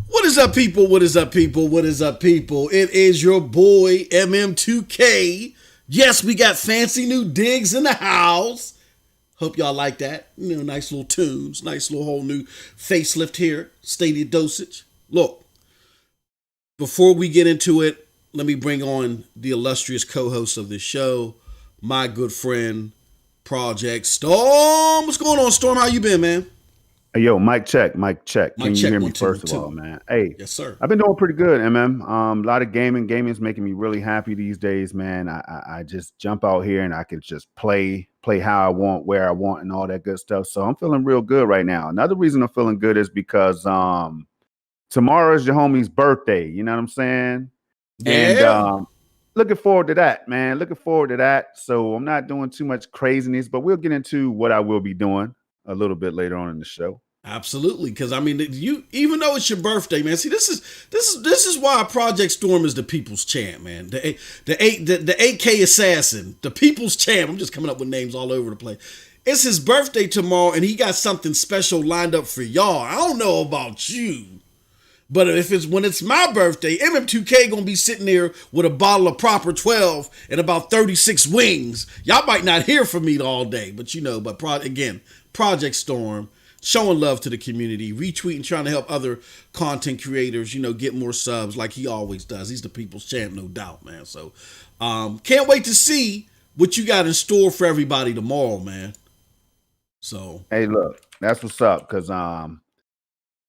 What is up, people? What is up, people? What is up, people? It is your boy, MM2K. Yes, we got fancy new digs in the house. Hope y'all like that. You know, nice little tunes, nice little whole new facelift here. Stadia Dosage. Look, before we get into it, let me bring on the illustrious co-host of this show, my good friend, Project Storm. What's going on, Storm? How you been, man? Hey, yo, mic check. Can you hear me 1, 2, first 2. of all, man? Hey, Yes, sir. I've been doing pretty good, MM. A lot of gaming. Gaming's making me really happy these days, man. I just jump out here and I can just play how I want, where I want, and all that good stuff. So I'm feeling real good right now. Another reason I'm feeling good is because tomorrow is your homie's birthday. You know what I'm saying? Yeah. And looking forward to that, man. Looking forward to that. So I'm not doing too much craziness, but we'll get into what I will be doing a little bit later on in the show. Absolutely, because I mean, you even though it's your birthday, man. See, this is why Project Storm is the people's champ, man. The AK assassin, the people's champ. I'm just coming up with names all over the place. It's his birthday tomorrow, and he got something special lined up for y'all. I don't know about you, but when it's my birthday, MM2K gonna be sitting there with a bottle of proper 12 and about 36 wings. Y'all might not hear from me all day, but you know. But Project Storm. Showing love to the community, retweeting, trying to help other content creators, you know, get more subs like he always does. He's the people's champ, no doubt, man. So can't wait to see what you got in store for everybody tomorrow, man. So hey, look, that's what's up, because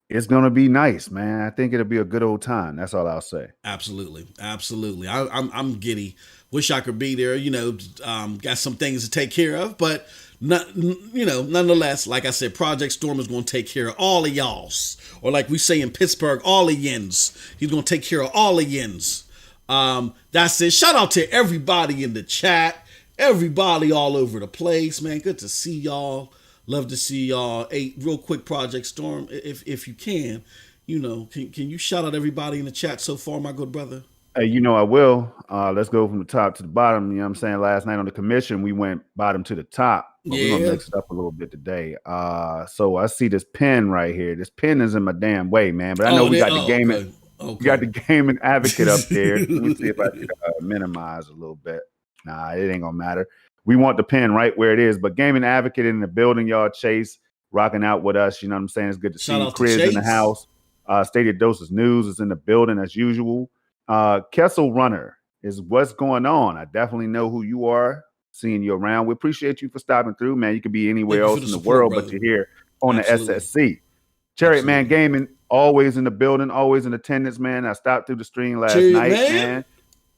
it's gonna be nice, man. I think it'll be a good old time. That's all I'll say. Absolutely. I'm giddy. Wish I could be there. You know, got some things to take care of, but nonetheless, like I said, Project Storm is going to take care of all of y'all's, or like we say in Pittsburgh, all of yins. He's going to take care of all of yins. That's it. Shout out to everybody in the chat, everybody all over the place, man. Good to see y'all. Love to see y'all. Hey, real quick, Project Storm, if you can, you know, can you shout out everybody in the chat so far, my good brother? Hey, you know I will. Let's go from the top to the bottom. You know what I'm saying? Last night on the commission, we went bottom to the top. But we're gonna mix it up a little bit today. So I see this pen right here. This pen is in my damn way, man. But I know we got the gaming. Okay. We got the gaming advocate up there. Let me see if I can minimize a little bit. Nah, it ain't gonna matter. We want the pen right where it is. But gaming advocate in the building, y'all. Chase rocking out with us. You know what I'm saying? It's good to see you. Chris in the house. Stadia Dosage News is in the building as usual. Kessel Runner is what's going on. I definitely know who you are. Seeing you around. We appreciate you for stopping through, man. You could be anywhere else in the world, brother. But you're here on Absolutely. the SSC. Chariot Man Gaming, always in the building, always in attendance, man. I stopped through the stream last night, man.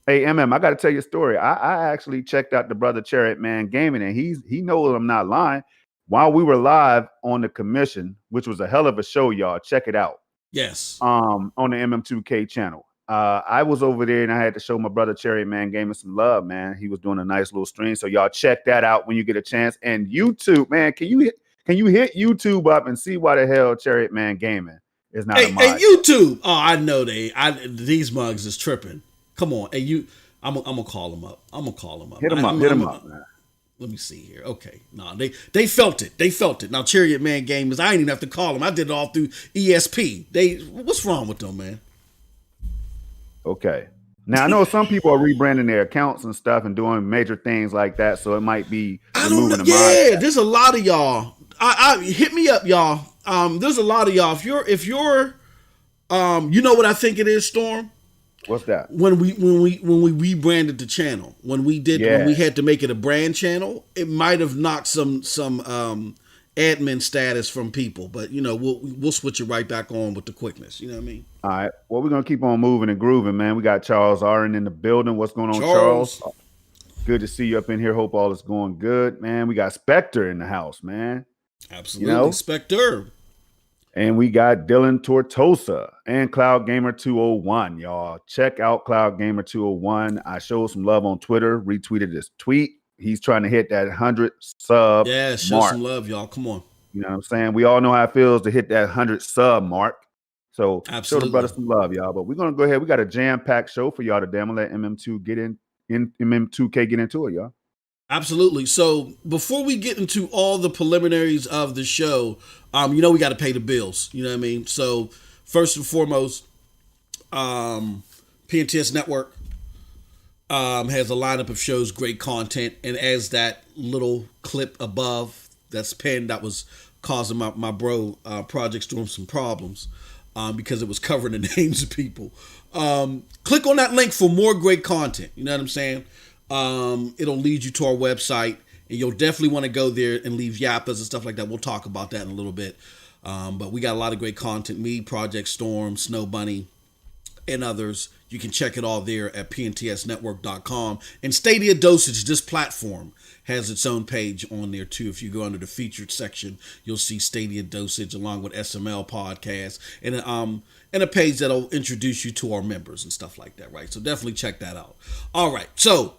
Hey, MM, I got to tell you a story. I actually checked out the brother Chariot Man Gaming, and he knows I'm not lying. While we were live on the commission, which was a hell of a show, y'all. Check it out. Yes. On the MM2K channel. I was over there and I had to show my brother Chariot Man Gaming some love, man. He was doing a nice little stream. So y'all check that out when you get a chance. And YouTube, man, can you hit YouTube up and see why the hell Chariot Man Gaming is not a mod? Hey, YouTube. Oh, I know these mugs is tripping. Come on. Hey, I'm gonna call him up. Hit him up, man. Let me see here. Okay, no, they felt it. They felt it. Now, Chariot Man Gamers, I ain't even have to call them. I did it all through ESP. What's wrong with them, man? Okay. Now I know some people are rebranding their accounts and stuff and doing major things like that, so it might be removing the Yeah, there's a lot of y'all. I hit me up, y'all. There's a lot of y'all. If you're you know what I think it is, Storm? What's that? When we rebranded the channel, when we had to make it a brand channel, it might have knocked some admin status from people, but you know, we'll switch it right back on with the quickness. You know what I mean? All right. Well, we're gonna keep on moving and grooving, man. We got Charles Arden in the building. What's going on, Charles? Good to see you up in here. Hope all is going good, man. We got Spectre in the house, man. Absolutely, Spectre. And we got Dylan Tortosa and Cloud Gamer 201, y'all. Check out Cloud Gamer 201. I showed some love on Twitter, retweeted his tweet. He's trying to hit that 100 sub show mark. Some love, y'all. Come on. You know what I'm saying? We all know how it feels to hit that 100 sub mark. So show the brother some love, y'all. But we're going to go ahead. We got a jam-packed show for y'all today. I'm going to let MM2 get in MM2K get into it, y'all. Absolutely. So before we get into all the preliminaries of the show, you know we got to pay the bills. You know what I mean? So first and foremost, PNTS Network has a lineup of shows, great content, and as that little clip above that's pinned that was causing my bro Project Storm some problems because it was covering the names of people. Click on that link for more great content. You know what I'm saying? It'll lead you to our website, and you'll definitely want to go there and leave yappas and stuff like that. We'll talk about that in a little bit. But we got a lot of great content. Me, Project Storm, Snow Bunny, and others. You can check it all there at pntsnetwork.com. And Stadia Dosage, this platform, has its own page on there too. If you go under the featured section, you'll see Stadia Dosage along with SML Podcast and a page that'll introduce you to our members and stuff like that, right? So definitely check that out. All right, so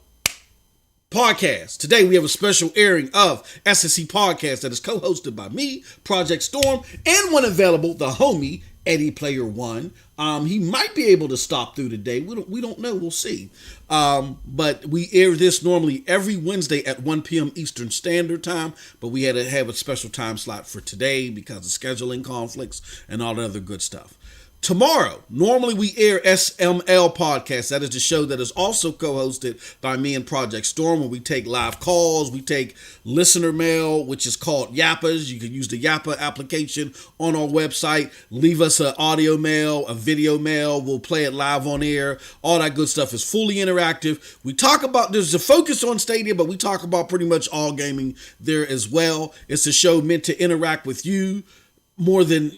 podcast. Today we have a special airing of SSC Podcast that is co-hosted by me, Project Storm, and when available, the homie Eddie Player One. He might be able to stop through today. We don't know. We'll see. But we air this normally every Wednesday at 1 p.m. Eastern Standard Time. But we had to have a special time slot for today because of scheduling conflicts and all the other good stuff. Tomorrow, normally we air SML Podcast. That is the show that is also co-hosted by me and Project Storm, where we take live calls, we take listener mail, which is called Yappas. You can use the Yappa application on our website. Leave us an audio mail, a video mail. We'll play it live on air. All that good stuff is fully interactive. We talk about, there's a focus on Stadia, but we talk about pretty much all gaming there as well. It's a show meant to interact with you more than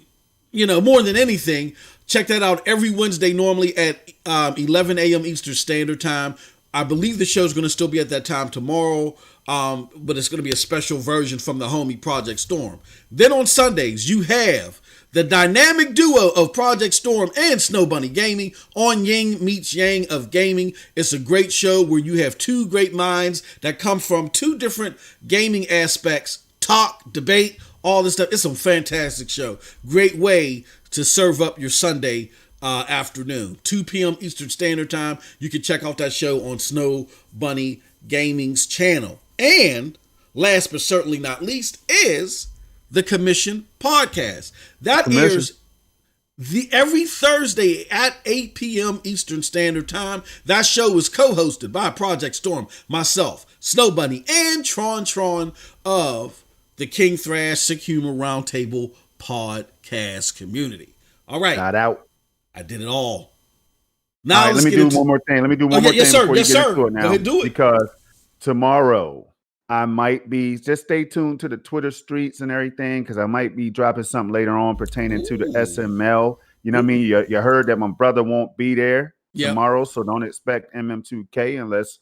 anything. Check that out every Wednesday, normally at 11 a.m. Eastern Standard Time. I believe the show's going to still be at that time tomorrow, but it's going to be a special version from the homie Project Storm. Then on Sundays, you have the dynamic duo of Project Storm and Snow Bunny Gaming on Yang Meets Yang of Gaming. It's a great show where you have two great minds that come from two different gaming aspects, talk, debate, all this stuff. It's a fantastic show. Great way to serve up your Sunday afternoon. 2 p.m. Eastern Standard Time. You can check out that show on Snow Bunny Gaming's channel. And last but certainly not least is the Commission Podcast. That airs every Thursday at 8 p.m. Eastern Standard Time. That show is co-hosted by Project Storm, myself, Snow Bunny, and Tron of the King Thrash Sick Humor Roundtable podcast community. All right. Got out. I did it all. Now all right, let me do one more thing. Let me do one more thing before you get into it now. Go ahead, do it. Because tomorrow I might be, just stay tuned to the Twitter streets and everything, because I might be dropping something later on pertaining to the SML. You know what I mean? You heard that my brother won't be there tomorrow, so don't expect MM2K unless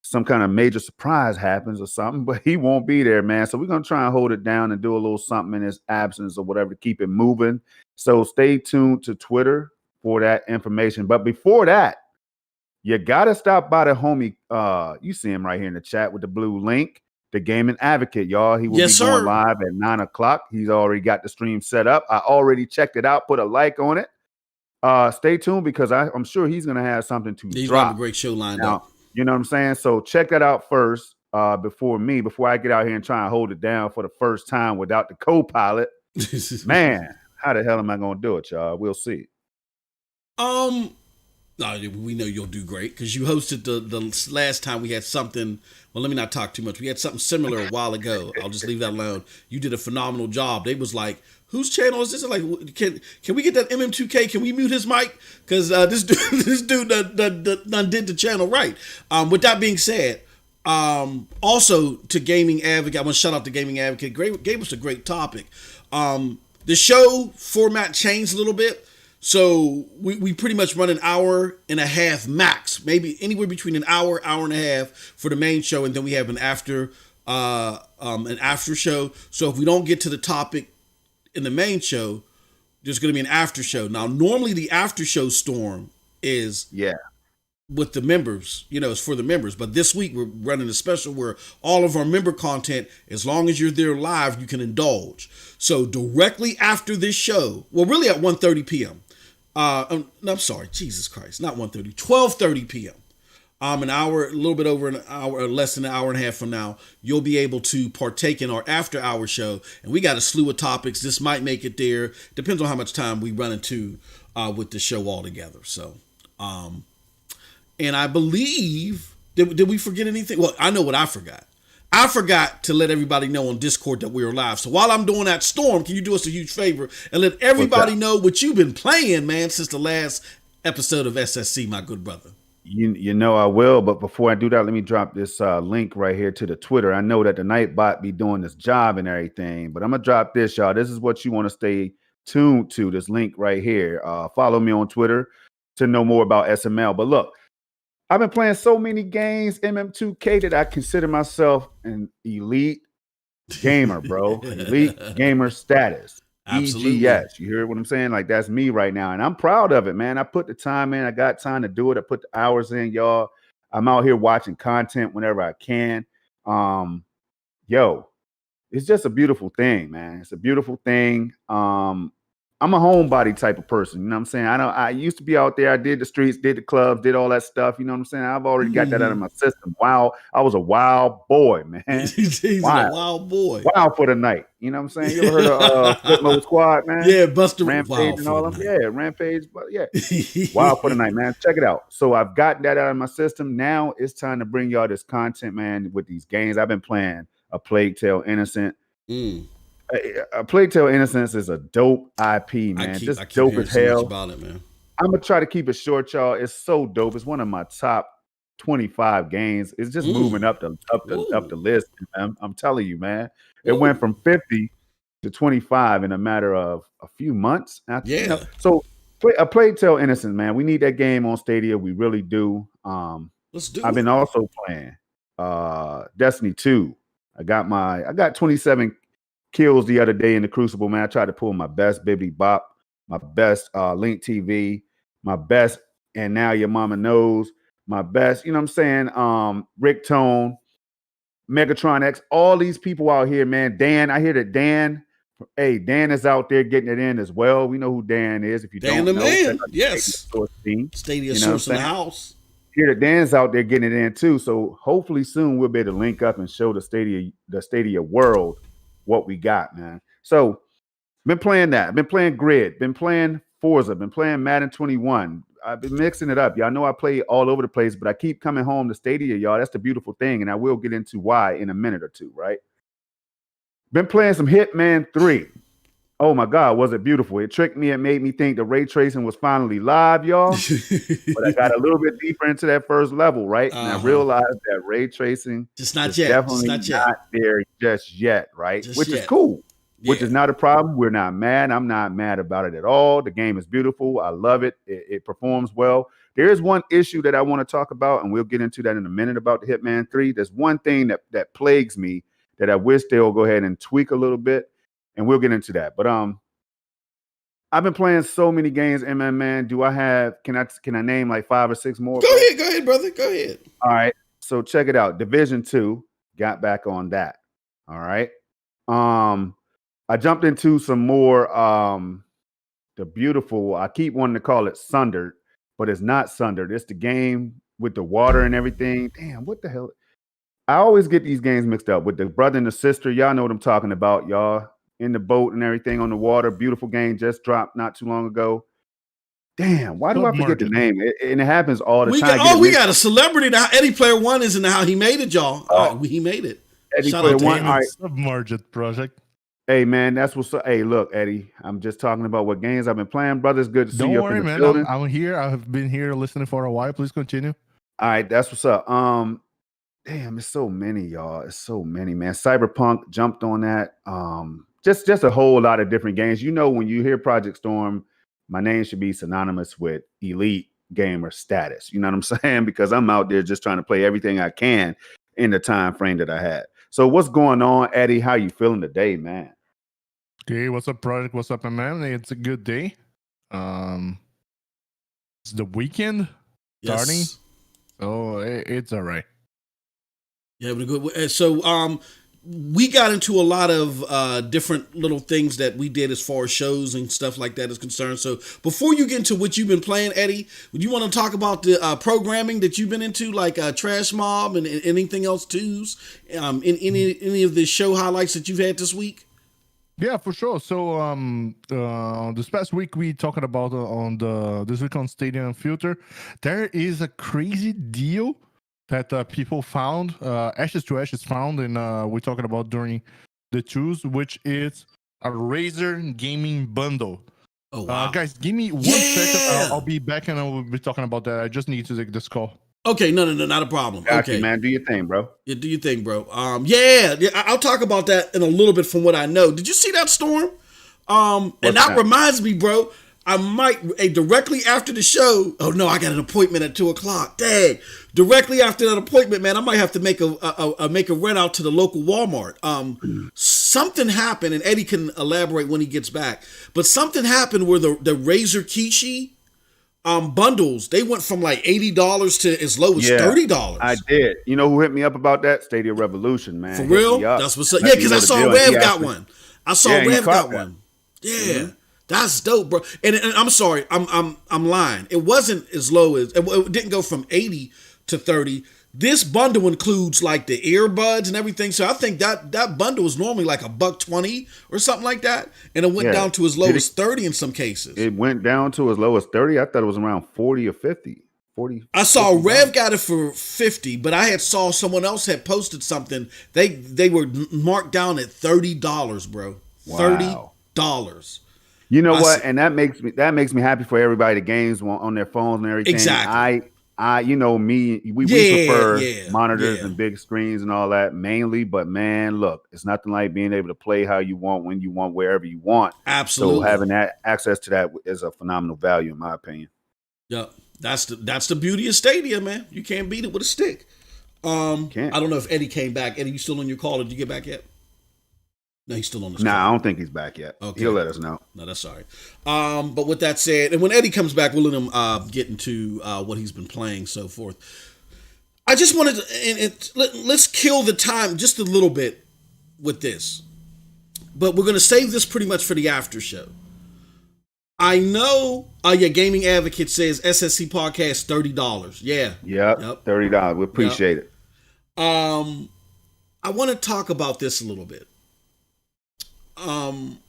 some kind of major surprise happens or something, but he won't be there, man. So we're going to try and hold it down and do a little something in his absence or whatever to keep it moving. So stay tuned to Twitter for that information. But before that, you got to stop by the homie. You see him right here in the chat with the blue link, the Gaming Advocate, y'all. He will be going live at 9 o'clock. He's already got the stream set up. I already checked it out, put a like on it. Stay tuned because I'm sure he's going to have something to drop. He's got a great show lined up. You know what I'm saying? So check that out first. before I get out here and try and hold it down for the first time without the co-pilot. Man, how the hell am I gonna do it, y'all? We'll see. No, we know you'll do great because you hosted the last time we had something. Well, let me not talk too much. We had something similar a while ago. I'll just leave that alone. You did a phenomenal job. They was like, whose channel is this? Like, can we get that MM2K? Can we mute his mic? Because this dude done did the channel right. With that being said, also to Gaming Advocate, I want to shout out to Gaming Advocate. Gave us a great topic. The show format changed a little bit. So we pretty much run an hour and a half max, maybe anywhere between an hour and a half for the main show, and then we have an after show. So if we don't get to the topic in the main show, there's going to be an after show. Now, normally the after show storm is with the members, it's for the members. But this week we're running a special where all of our member content, as long as you're there live, you can indulge. So directly after this show, well, really at 1:30 p.m. I'm sorry, Jesus Christ, not 1:30, 12:30 p.m. An hour, a little bit over an hour, or less than an hour and a half from now, you'll be able to partake in our after hour show. And we got a slew of topics. This might make it there. Depends on how much time we run into with the show altogether. So, and I believe, did we forget anything? Well, I know what I forgot. I forgot to let everybody know on Discord that we were live. So while I'm doing that, Storm, can you do us a huge favor and let everybody know what you've been playing, man, since the last episode of SSC, my good brother? You know I will, but before I do that, let me drop this link right here to the Twitter. I know that the Nightbot be doing this job and everything, but I'm going to drop this, y'all. This is what you want to stay tuned to, this link right here. Follow me on Twitter to know more about SML. But look, I've been playing so many games, MM2K, that I consider myself an elite gamer, bro. Elite gamer status. Absolutely. EGS. You hear what I'm saying? Like, that's me right now. And I'm proud of it, man. I put the time in. I got time to do it. I put the hours in, y'all. I'm out here watching content whenever I can. It's just a beautiful thing, man. It's a beautiful thing. I'm a homebody type of person. You know what I'm saying? I used to be out there. I did the streets, did the clubs, did all that stuff. You know what I'm saying? I've already got that out of my system. Wow. I was a wild boy, man. He's a wild boy. Wild for the night. You know what I'm saying? You ever heard of Flip Mode Squad, man? Yeah, Buster Rampage and all of them. Yeah, Rampage. But yeah. Wild for the night, man. Check it out. So I've gotten that out of my system. Now it's time to bring y'all this content, man, with these games. I've been playing A Plague Tale Innocent. A Plague Tale Innocence is a dope IP, man. Just dope as hell. About it, man. I'm gonna try to keep it short, y'all. It's so dope. It's one of my top 25 games. It's just moving up the list. I'm telling you, man. It went from 50 to 25 in a matter of a few months. So A Plague Tale Innocence, man. We need that game on Stadia. We really do. Let's do I've been also playing Destiny 2. I got 27 kills the other day in the Crucible, man. I tried to pull my best Bibbidi Bop, my best Link TV, my best And Now Your Mama Knows, my best, you know what I'm saying? Rick Tone, Megatron X, all these people out here, man. Dan, I hear that Dan is out there getting it in as well. We know who Dan is. If you Dan don't the know, man, yes. Stadia Source in the house. Here that Dan's out there getting it in too. So hopefully soon we'll be able to link up and show the Stadia world what we got, man. So been playing that. Been playing Grid. Been playing Forza. Been playing Madden 21. I've been mixing it up. Y'all know I play all over the place, but I keep coming home to Stadia, y'all. That's the beautiful thing, and I will get into why in a minute or two, right? Been playing some Hitman 3. Oh my God, was it beautiful? It tricked me and made me think the ray tracing was finally live, y'all. But I got a little bit deeper into that first level, right? And I realized that ray tracing is definitely not there just yet, right? Which is cool. Which is not a problem. We're not mad. I'm not mad about it at all. The game is beautiful. I love it. It performs well. There is one issue that I want to talk about, and we'll get into that in a minute about the Hitman 3. There's one thing that plagues me that I wish they'll go ahead and tweak a little bit, and we'll get into that. But I've been playing so many games, man. Can I name like 5 or 6 more? Go ahead, brother. Go ahead. All right. So check it out. Division 2, got back on that. All right. I jumped into some more the beautiful, I keep wanting to call it Sundered, but it's not Sundered. It's the game with the water and everything. Damn, what the hell? I always get these games mixed up with the brother and the sister. Y'all know what I'm talking about. Y'all in the boat and everything on the water. Beautiful game just dropped not too long ago. Damn, why do I forget the name? And it happens all the time. We got a celebrity now. Eddie Player One is in the house. He made it, y'all. He made it. Eddie Player One. All right. Submerged project. Hey man, that's what's up. Hey, look, Eddie, I'm just talking about what games I've been playing. Brothers, good to see you. Don't worry, man. I'm here. I've been here listening for a while. Please continue. All right, that's what's up. Damn, it's so many, y'all. It's so many, man. Cyberpunk jumped on that. Just a whole lot of different games. You know, when you hear Project Storm, my name should be synonymous with elite gamer status. You know what I'm saying? Because I'm out there just trying to play everything I can in the time frame that I had. So what's going on, Eddie? How you feeling today, man? Okay, what's up, Project? What's up, man? It's a good day. It's the weekend starting. So it's all right. Yeah, but good. So we got into a lot of different little things that we did as far as shows and stuff like that is concerned. So before you get into what you've been playing, Eddie, would you want to talk about the programming that you've been into, like Trash Mob and anything else too? In any of the show highlights that you've had this week? Yeah, for sure. So this past week we talking about this week on Stadia and Filter, there is a crazy deal that people found, Ashes to Ashes found, and we're talking about during the choose, which is a Razer gaming bundle. Oh wow! Guys, give me 1 second. I'll be back and I will be talking about that. I just need to take this call. Okay, no, not a problem. Gotcha, okay, man, do your thing, bro. Yeah, do your thing, bro. Yeah, I'll talk about that in a little bit from what I know. Did you see that storm? And that reminds me, bro. I might directly after the show. Oh no, I got an appointment at 2:00. Dang! Directly after that appointment, man, I might have to make a run out to the local Walmart. Something happened, and Eddie can elaborate when he gets back. But something happened where the Razer Kishi bundles, they went from like $80 to as low as $30. I did. You know who hit me up about that? Stadia Revolution, man. For real? That's what's up. Yeah, because I saw Rev got one. Rev got one. Yeah. Mm-hmm. That's dope, bro. And I'm sorry, I'm lying. It wasn't as low as it didn't go from 80 to 30. This bundle includes like the earbuds and everything. So I think that bundle was normally like $120 or something like that, and it went down to as low as 30 in some cases. It went down to as low as 30. I thought it was around 40 or 50. 40. I saw Rev got it for 50, but I saw someone else had posted something. They were marked down at $30, bro. Wow. $30. You know what? And that makes me happy for everybody. The games on their phones and everything. Exactly. You know me, we prefer monitors and big screens and all that mainly. But man, look, it's nothing like being able to play how you want, when you want, wherever you want. Absolutely. So having that access to that is a phenomenal value, in my opinion. Yeah, that's the beauty of Stadia, man. You can't beat it with a stick. I don't know if Eddie came back. Eddie, you still on your call? Did you get back yet? No, he's still on the call. I don't think he's back yet. Okay. He'll let us know. No, that's all right. But with that said, and when Eddie comes back, we'll let him get into what he's been playing, so forth. I just wanted to, let's kill the time just a little bit with this. But we're going to save this pretty much for the after show. I know, Gaming Advocate says SSC Podcast, $30. Yeah. Yep. $30. We appreciate it. I want to talk about this a little bit. I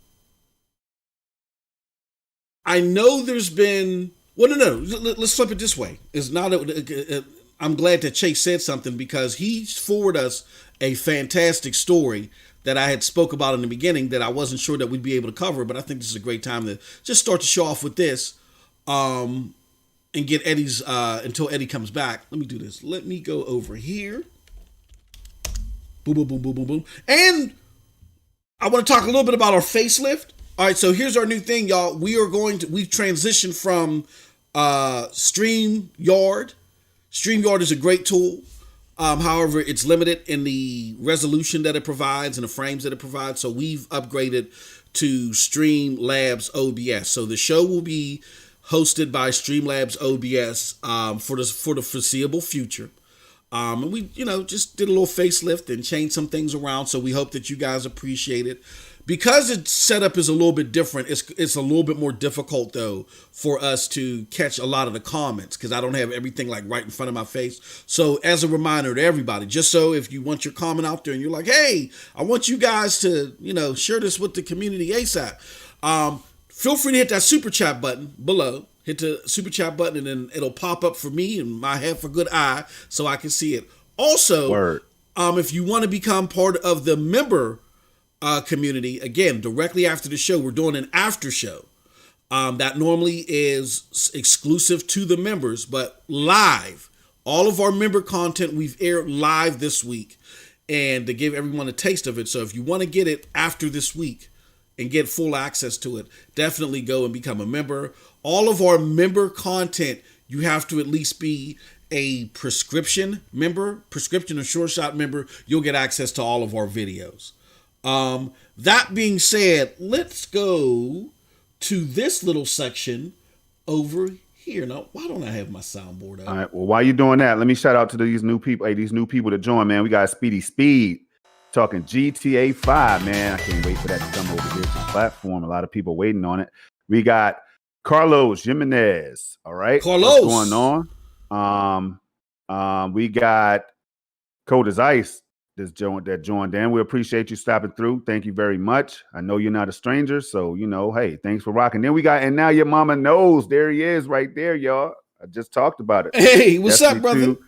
know there's been, let's flip it this way. It's not I'm glad that Chase said something, because he forwarded us a fantastic story that I had spoke about in the beginning that I wasn't sure that we'd be able to cover, but I think this is a great time to just start to show off with this, and get Eddie's, until Eddie comes back. Let me do this. Let me go over here. Boom, boom, boom, boom, boom, boom. And I want to talk a little bit about our facelift. All right, so here's our new thing, y'all. We've transitioned from StreamYard. StreamYard is a great tool. However, it's limited in the resolution that it provides and the frames that it provides. So we've upgraded to Streamlabs OBS. So the show will be hosted by Streamlabs OBS for the foreseeable future. And we, just did a little facelift and changed some things around. So we hope that you guys appreciate it. because its setup is a little bit different, it's a little bit more difficult though for us to catch a lot of the comments because I don't have everything like right in front of my face. So as a reminder to everybody, just so if you want your comment out there and you're like, hey, I want you guys to, share this with the community ASAP. Feel free to hit that super chat button below. Hit the super chat button and then it'll pop up for me and my half a good eye so I can see it. Also, if you want to become part of the member community, again, directly after the show, we're doing an after show that normally is exclusive to the members, but live. All of our member content we've aired live this week and to give everyone a taste of it. So if you want to get it after this week and get full access to it, definitely go and become a member. All of our member content, you have to at least be a prescription or short shot member. You'll get access to all of our videos. That being said, let's go to this little section over here. Now, why don't I have my soundboard up? All right. Well, while you're doing that, let me shout out to these new people. Hey, these new people to join, man. We got Speedy Speed talking GTA 5, man. I can't wait for that to come over here to the platform. A lot of people waiting on it. We got Carlos Jimenez. All right. Carlos. What's going on? We got Cold as Ice that joined in. We appreciate you stopping through. Thank you very much. I know you're not a stranger, so hey, thanks for rocking. Then we got, and now your mama knows. There he is, right there, y'all. I just talked about it. Hey, what's up, brother?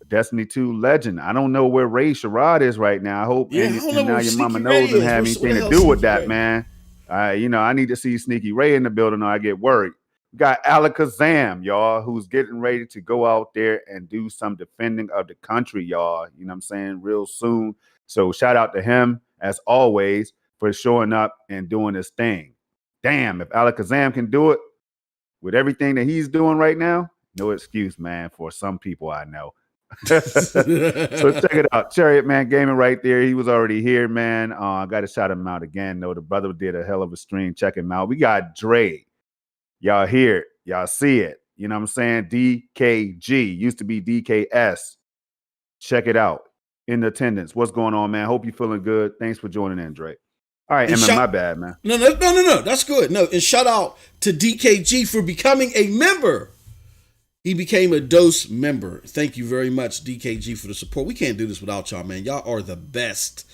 Destiny 2 legend. I don't know where Ray Sherrod is right now. I hope and now your mama knows and have anything to do with that, man. I need to see Sneaky Ray in the building or I get worried. We got Alakazam, y'all, who's getting ready to go out there and do some defending of the country, y'all. You know what I'm saying? Real soon. So shout out to him, as always, for showing up and doing his thing. Damn, if Alakazam can do it with everything that he's doing right now, no excuse, man, for some people I know. So check it out. Chariot Man Gaming right there. He was already here, man. I got to shout him out again, though. The brother did a hell of a stream. Check him out. We got Dre. Y'all hear it. Y'all see it. You know what I'm saying? DKG. Used to be DKS. Check it out. In attendance. What's going on, man? Hope you're feeling good. Thanks for joining in, Dre. All right, Emma, my bad, man. No. That's good. No, and shout out to DKG for becoming a member. He became a Dose member. Thank you very much, DKG, for the support. We can't do this without y'all, man. Y'all are the best.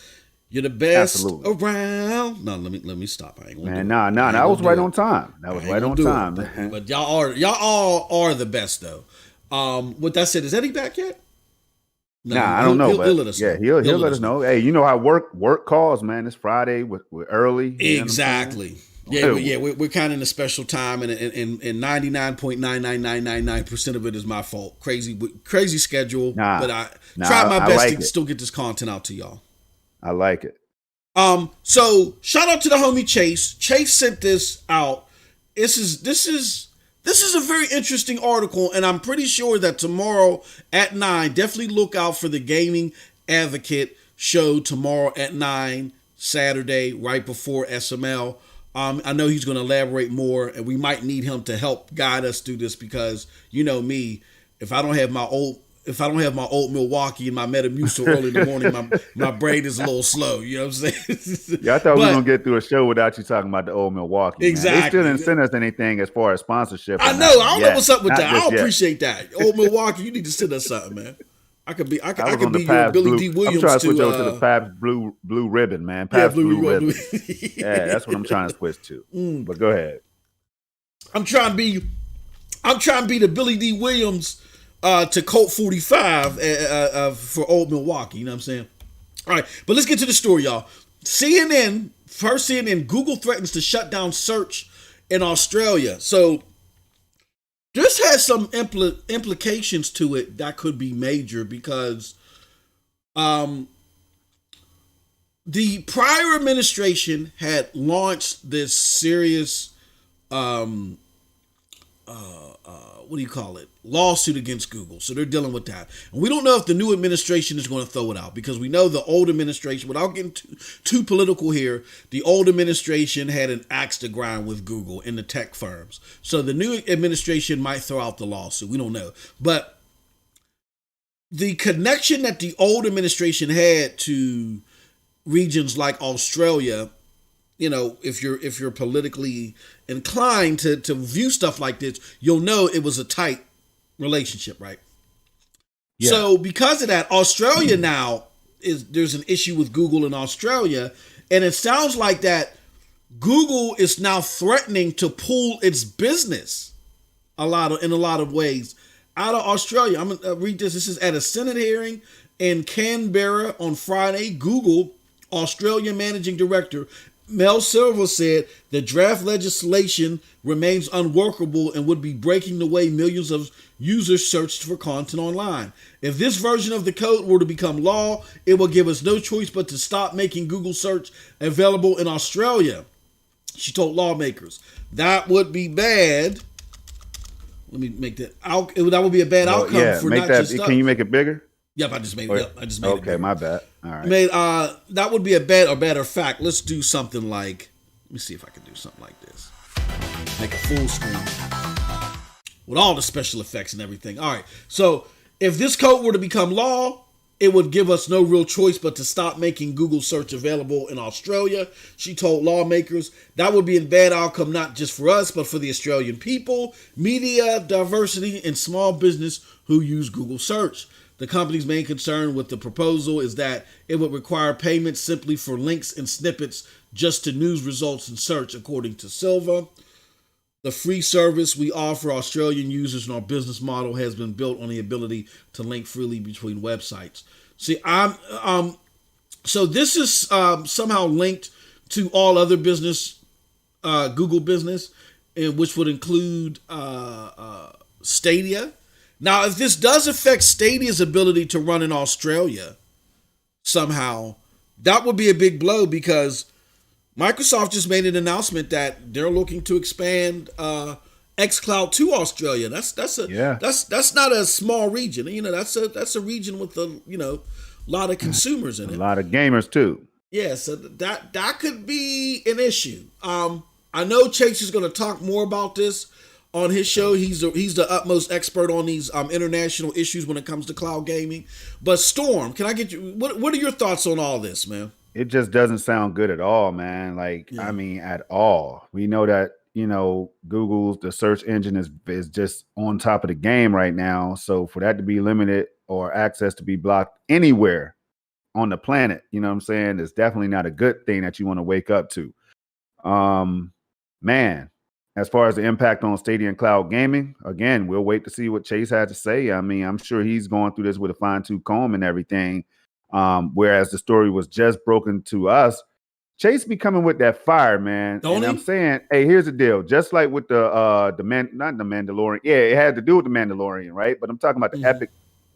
You're the best around. No, let me stop. I ain't gonna nah. That was right on time. That was right on time, man. But y'all are the best though. With that said, is Eddie back yet? No, I don't know. He'll let us know. He'll let us know. Hey, you know how work calls, man. It's Friday. We're early. Exactly. We're kind of in a special time, and 99.99999% of it is my fault. Crazy schedule, but I tried my best to still get this content out to y'all. I like it. So shout out to the homie Chase. Chase sent this out. This is a very interesting article, and I'm pretty sure that tomorrow at 9, definitely look out for the Gaming Advocate show tomorrow at 9, Saturday, right before SML. I know he's going to elaborate more, and we might need him to help guide us through this because, you know me, if I don't have my old Milwaukee and my Metamucil early in the morning, my brain is a little slow. You know what I'm saying? Yeah, I thought we were going to get through a show without you talking about the old Milwaukee. Exactly. Man. They still didn't send us anything as far as sponsorship. I know. I don't know what's up with that. I appreciate that. Old Milwaukee, you need to send us something, man. I could be your Billy D. Williams. I'm trying to switch over to the Pabst Blue Ribbon, man. Pabst Blue Ribbon. Yeah, that's what I'm trying to switch to. But go ahead. I'm trying to be the Billy D. Williams to Colt 45 for old Milwaukee. You know what I'm saying? All right, but let's get to the story, y'all. CNN, Google threatens to shut down search in Australia. So this has some implications to it that could be major because the prior administration had launched this serious lawsuit against Google. So they're dealing with that. And we don't know if the new administration is going to throw it out because we know the old administration, without getting too political here, the old administration had an axe to grind with Google and the tech firms. So the new administration might throw out the lawsuit. We don't know. But the connection that the old administration had to regions like Australia if you're politically inclined to view stuff like this, you'll know it was a tight relationship, right? Yeah. So because of that, Australia now there's an issue with Google in Australia, and it sounds like that Google is now threatening to pull its business in a lot of ways out of Australia. I'm gonna read this. This is at a Senate hearing in Canberra on Friday. Google Australia Managing Director Mel Silver said the draft legislation remains unworkable and would be breaking the way millions of users searched for content online. If this version of the code were to become law, it will give us no choice but to stop making Google search available in Australia, she told lawmakers. That would be bad. Let me make that out. That would be a bad outcome for not just us. Can you make it bigger? Yep, I just made it. Yep, I just made it. Okay, my bad. All right. That would be a better fact. Let's do something like. Let me see if I can do something like this. Make a full screen with all the special effects and everything. All right. So if this code were to become law, it would give us no real choice but to stop making Google search available in Australia, she told lawmakers. That would be a bad outcome, not just for us, but for the Australian people, media, diversity, and small business who use Google search. The company's main concern with the proposal is that it would require payment simply for links and snippets just to news results and search, according to Silva. The free service we offer Australian users in our business model has been built on the ability to link freely between websites. See, so this is somehow linked to all other business, Google business, which would include Stadia. Now, if this does affect Stadia's ability to run in Australia somehow, that would be a big blow because Microsoft just made an announcement that they're looking to expand xCloud to Australia. That's not a small region. That's a region with a lot of consumers in it. A lot of gamers too. Yeah, so that could be an issue. I know Chase is going to talk more about this on his show. He's the utmost expert on these international issues when it comes to cloud gaming. But Storm, can I get you? What are your thoughts on all this, man? It just doesn't sound good at all, man. I mean, at all. We know that Google's the search engine is just on top of the game right now. So for that to be limited or access to be blocked anywhere on the planet, you know what I'm saying, it's definitely not a good thing that you want to wake up to. Man. As far as the impact on Stadia and cloud gaming, again, we'll wait to see what Chase had to say. I mean, I'm sure he's going through this with a fine-tooth comb and everything. Whereas the story was just broken to us, Chase be coming with that fire, man. I'm saying, hey, here's the deal. Just like with not the Mandalorian. Yeah, it had to do with the Mandalorian, right? But I'm talking about the epic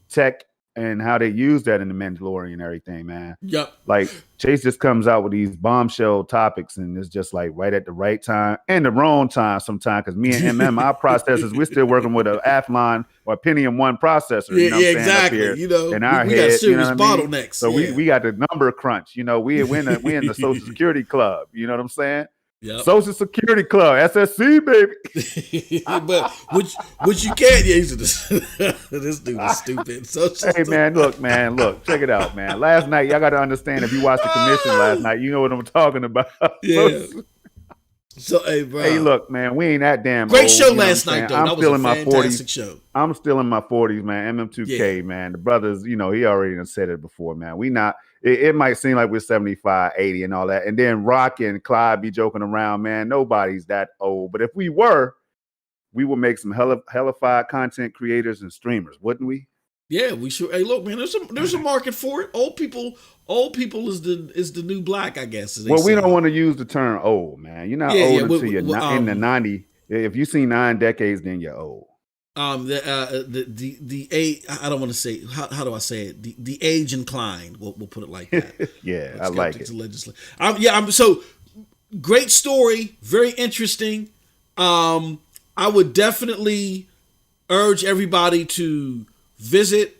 tech and how they use that in the Mandalorian and everything, man. Yep. Like Chase just comes out with these bombshell topics and it's just like right at the right time and the wrong time sometimes, because me and our processors, we're still working with an Athlon or Pentium 1 processor. Yeah, exactly. In our we head, got serious bottlenecks. So we got the number crunch. We're in the Social Security Club. You know what I'm saying? Yep. Social Security Club, SSC, baby. But which you can't use this dude is stupid. Hey man, look, check it out, man. Last night, y'all got to understand, if you watched the commission last night, you know what I'm talking about. Yeah. So hey, bro. Hey, look, man, we ain't that damn great old, show last night, though. That was a fantastic show. I'm still in my 40s, man. MM2K, man. The brothers, he already done said it before, man. We not. It might seem like we're 75, 80 and all that. And then Rock and Clyde be joking around, man. Nobody's that old. But if we were, we would make some hellified content creators and streamers, wouldn't we? Yeah, we should. Hey, look, man, there's a market for it. Old people is the new black, I guess. Well, we don't want to use the term old, man. You're not old until you're in the 90s. If you see 9 decades, then you're old. The age, I don't want to say, how do I say it? The age inclined. We'll put it like that. Yeah, I like it. So great story, very interesting. I would definitely urge everybody to visit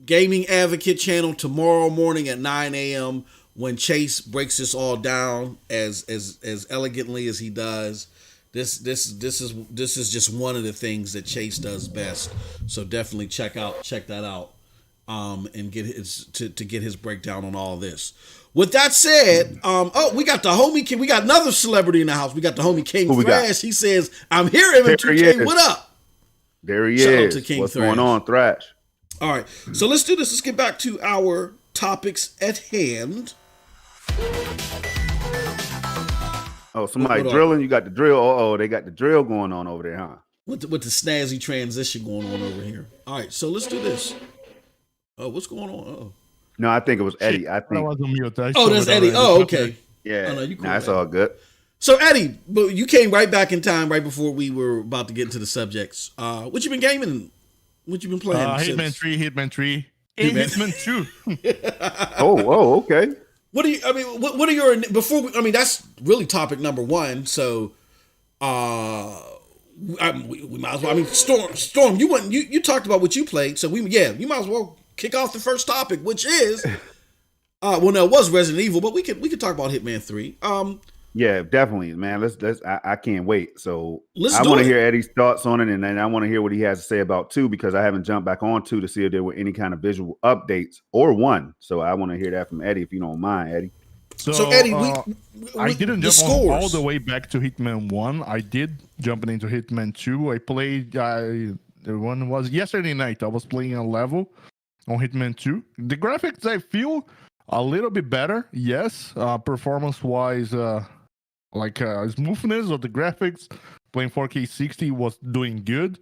Gaming Advocate channel tomorrow morning at 9 a.m. when Chase breaks this all down as elegantly as he does. This is just one of the things that Chase does best. So definitely check that out. and get his to get his breakdown on all this. With that said, we got the homie King. We got another celebrity in the house. We got the homie King Thrash. He says, "I'm here, M2K. What up?" There he Shout is. out to King What's Thrash. going on, Thrash? All right, so let's do this. Let's get back to our topics at hand. Oh, somebody drilling? You got the drill. Oh, they got the drill going on over there, huh? With the snazzy transition going on over here. All right, so let's do this. Oh, what's going on? Oh, no, I think it was Eddie. I think. was on mute. That's Eddie. Oh, okay. Yeah, oh, no, you cool, that's all good. So Eddie, but you came right back in time, right before we were about to get into the subjects. What you been gaming? What you been playing? Hitman 3, Hitman 3, and Hitman 2. Oh, okay. What do you? I mean, what are your before? I mean, that's really topic number one. So, we might as well. I mean, Storm, you talked about what you played, so you might as well kick off the first topic, which is, well, no, it was Resident Evil, but we could talk about Hitman 3. Yeah, definitely, man. Let's. I can't wait. So let's I want to hear Eddie's thoughts on it, and then I want to hear what he has to say about 2 because I haven't jumped back on 2 to see if there were any kind of visual updates or 1. So I want to hear that from Eddie, if you don't mind, Eddie. So Eddie, I didn't jump all the way back to Hitman 1. I did jump into Hitman 2. I played. The one was yesterday night. I was playing a level on Hitman 2. The graphics I feel a little bit better. Yes, performance wise. Smoothness of the graphics, playing 4K 60 was doing good,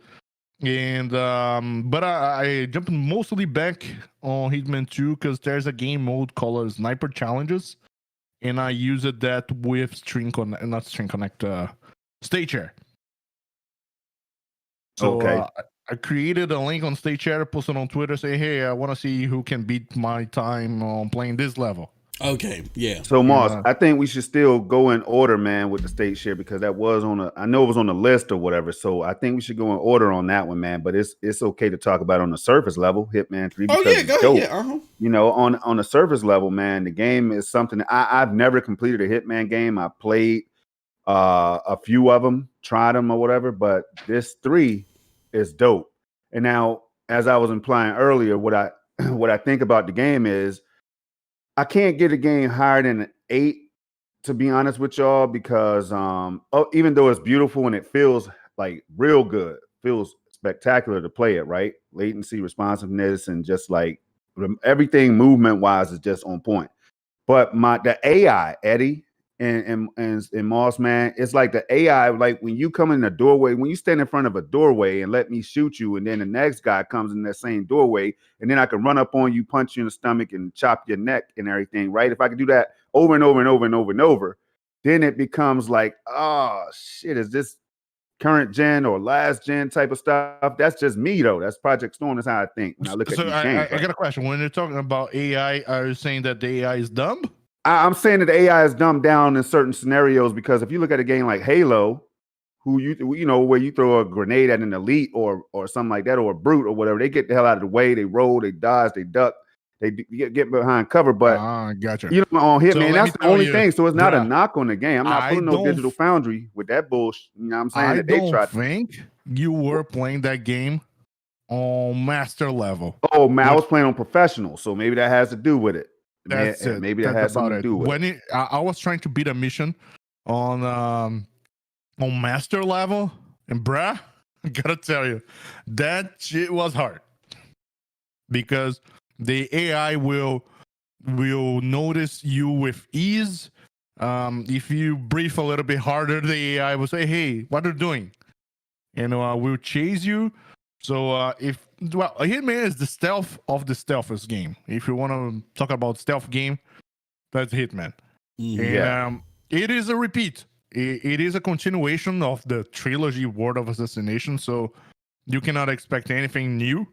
and but I jumped mostly back on Hitman 2 because there's a game mode called Sniper Challenges, and I used that with State Share. So okay. I created a link on State Share, posted on Twitter, say, hey, I want to see who can beat my time on playing this level. Okay, yeah. So Moss, I think we should still go in order, man, with the State Share because that was I know it was on the list or whatever. So I think we should go in order on that one, man. But it's okay to talk about it on the surface level, Hitman 3. Oh yeah, go ahead. Yeah, You know, on the surface level, man, the game is something I've never completed a Hitman game. I played a few of them, tried them or whatever, but this 3 is dope. And now, as I was implying earlier, what I think about the game is I can't get a game higher than an 8, to be honest with y'all, because even though it's beautiful and it feels like real good, feels spectacular to play it, right? Latency, responsiveness, and just like everything movement wise is just on point. But the AI, Eddie and Moss, man, it's like the AI, like when you come in the doorway, when you stand in front of a doorway and let me shoot you, and then the next guy comes in that same doorway, and then I can run up on you, punch you in the stomach, and chop your neck and everything, right? If I could do that over and over and over and over and over, then it becomes like, oh shit, is this current gen or last gen type of stuff? That's just me though. That's Project Storm. That's how I think when I look at these games. I got a question. When you're talking about AI, are you saying that the AI is dumb? I'm saying that the AI is dumbed down in certain scenarios because if you look at a game like Halo, who you know where you throw a grenade at an elite or something like that, or a brute or whatever, they get the hell out of the way, they roll, they dodge, they duck, they get behind cover. But gotcha. You know, on Hitman, that's the only thing. So it's not a knock on the game. I'm not putting no Digital Foundry with that bullshit. You know what I'm saying? I think you were playing that game on master level. Oh man, I was playing on professional, so maybe that has to do with it. That's it. Maybe that has something to do with it. I was trying to beat a mission on master level, and bruh, I gotta tell you, that shit was hard because the AI will notice you with ease. If you breathe a little bit harder, the AI will say, "Hey, what are you doing?" And will chase you. So Hitman is the stealth of the stealthest game. If you want to talk about stealth game, that's Hitman. Yeah. And it is a repeat. It is a continuation of the trilogy World of Assassination, so you cannot expect anything new.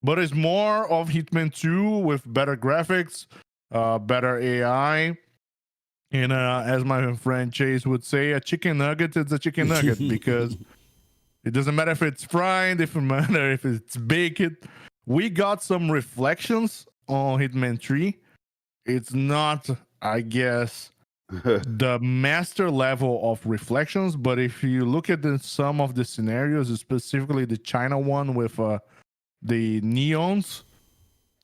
But it's more of Hitman 2 with better graphics, better AI, and as my friend Chase would say, a chicken nugget is a chicken nugget because it doesn't matter if it's fried, if it's baked. We got some reflections on Hitman 3. It's not, I guess, the master level of reflections, but if you look at some of the scenarios, specifically the China one with the neons,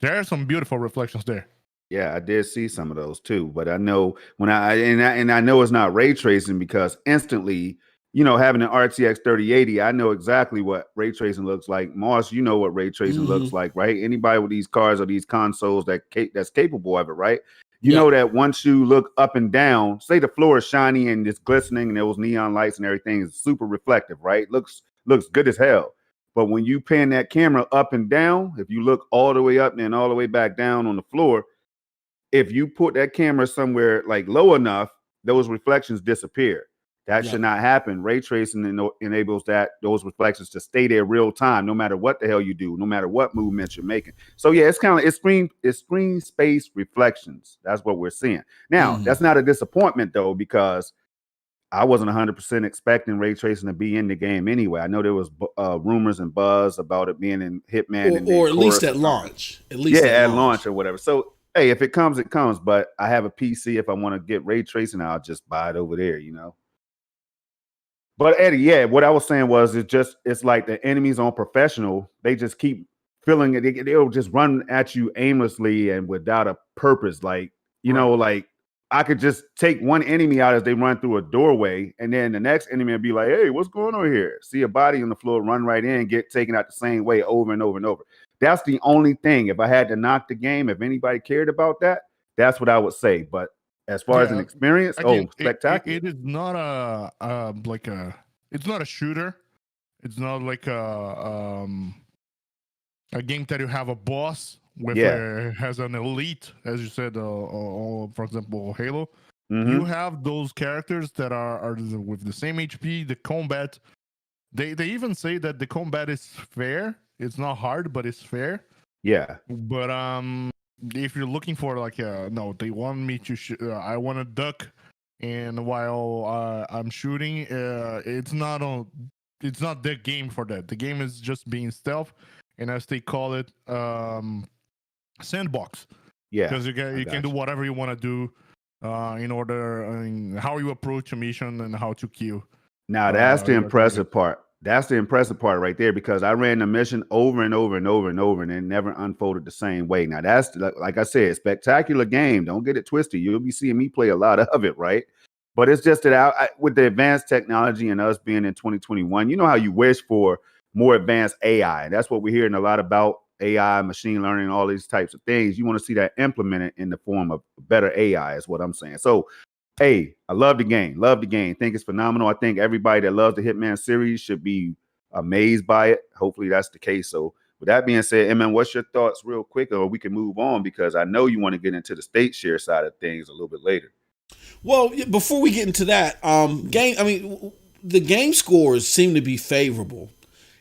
There are some beautiful reflections there. Yeah, I did see some of those too, but I know when I know it's not ray tracing because instantly, having an RTX 3080, I know exactly what ray tracing looks like. Moss, you know what ray tracing looks like, right? Anybody with these cars or these consoles that's capable of it, right? You know that once you look up and down, say the floor is shiny and it's glistening and those neon lights and everything is super reflective, right? Looks good as hell. But when you pan that camera up and down, if you look all the way up and then all the way back down on the floor, if you put that camera somewhere like low enough, those reflections disappear. That should not happen. Ray tracing enables those reflections to stay there real time, no matter what the hell you do, no matter what movements you're making. So yeah, it's screen space reflections. That's what we're seeing. Now, that's not a disappointment though, because I wasn't 100% expecting ray tracing to be in the game anyway. I know there was rumors and buzz about it being in Hitman or at least at launch. At launch or whatever. So hey, if it comes, it comes. But I have a PC. If I want to get ray tracing, I'll just buy it over there, But Eddie, what I was saying was it's like the enemies on professional. They just keep filling it. They'll just run at you aimlessly and without a purpose. Like, like I could just take one enemy out as they run through a doorway, and then the next enemy will be like, hey, what's going on here? See a body on the floor, run right in, get taken out the same way over and over and over. That's the only thing. If I had to knock the game, if anybody cared about that, that's what I would say. But as far as an experience, spectacular. It is not it's not a shooter. It's not like a game that you have a boss with has an elite, as you said, for example, Halo. You have those characters that are with the same HP, the combat. They even say that the combat is fair. It's not hard, but it's fair. Yeah. But if you're looking for no, they want me to I want to duck, and while I'm shooting, it's not the game for that. The game is just being stealth, and as they call it, sandbox. Yeah. Because you can do whatever you want to do, in order how you approach a mission and how to kill. Now that's the impressive part. That's the impressive part right there, because I ran the mission over and over and over and over, and it never unfolded the same way. Now that's, like I said, spectacular game. Don't get it twisted. You'll be seeing me play a lot of it, right? But it's just that with the advanced technology and us being in 2021, you know how you wish for more advanced AI. That's what we're hearing a lot about, AI, machine learning, all these types of things. You want to see that implemented in the form of better AI is what I'm saying. So, hey, I love the game. Think it's phenomenal. I think everybody that loves the Hitman series should be amazed by it. Hopefully that's the case. So with that being said, MN, what's your thoughts real quick, or we can move on, because I know you want to get into the state share side of things a little bit later. Well, before we get into that, the game scores seem to be favorable.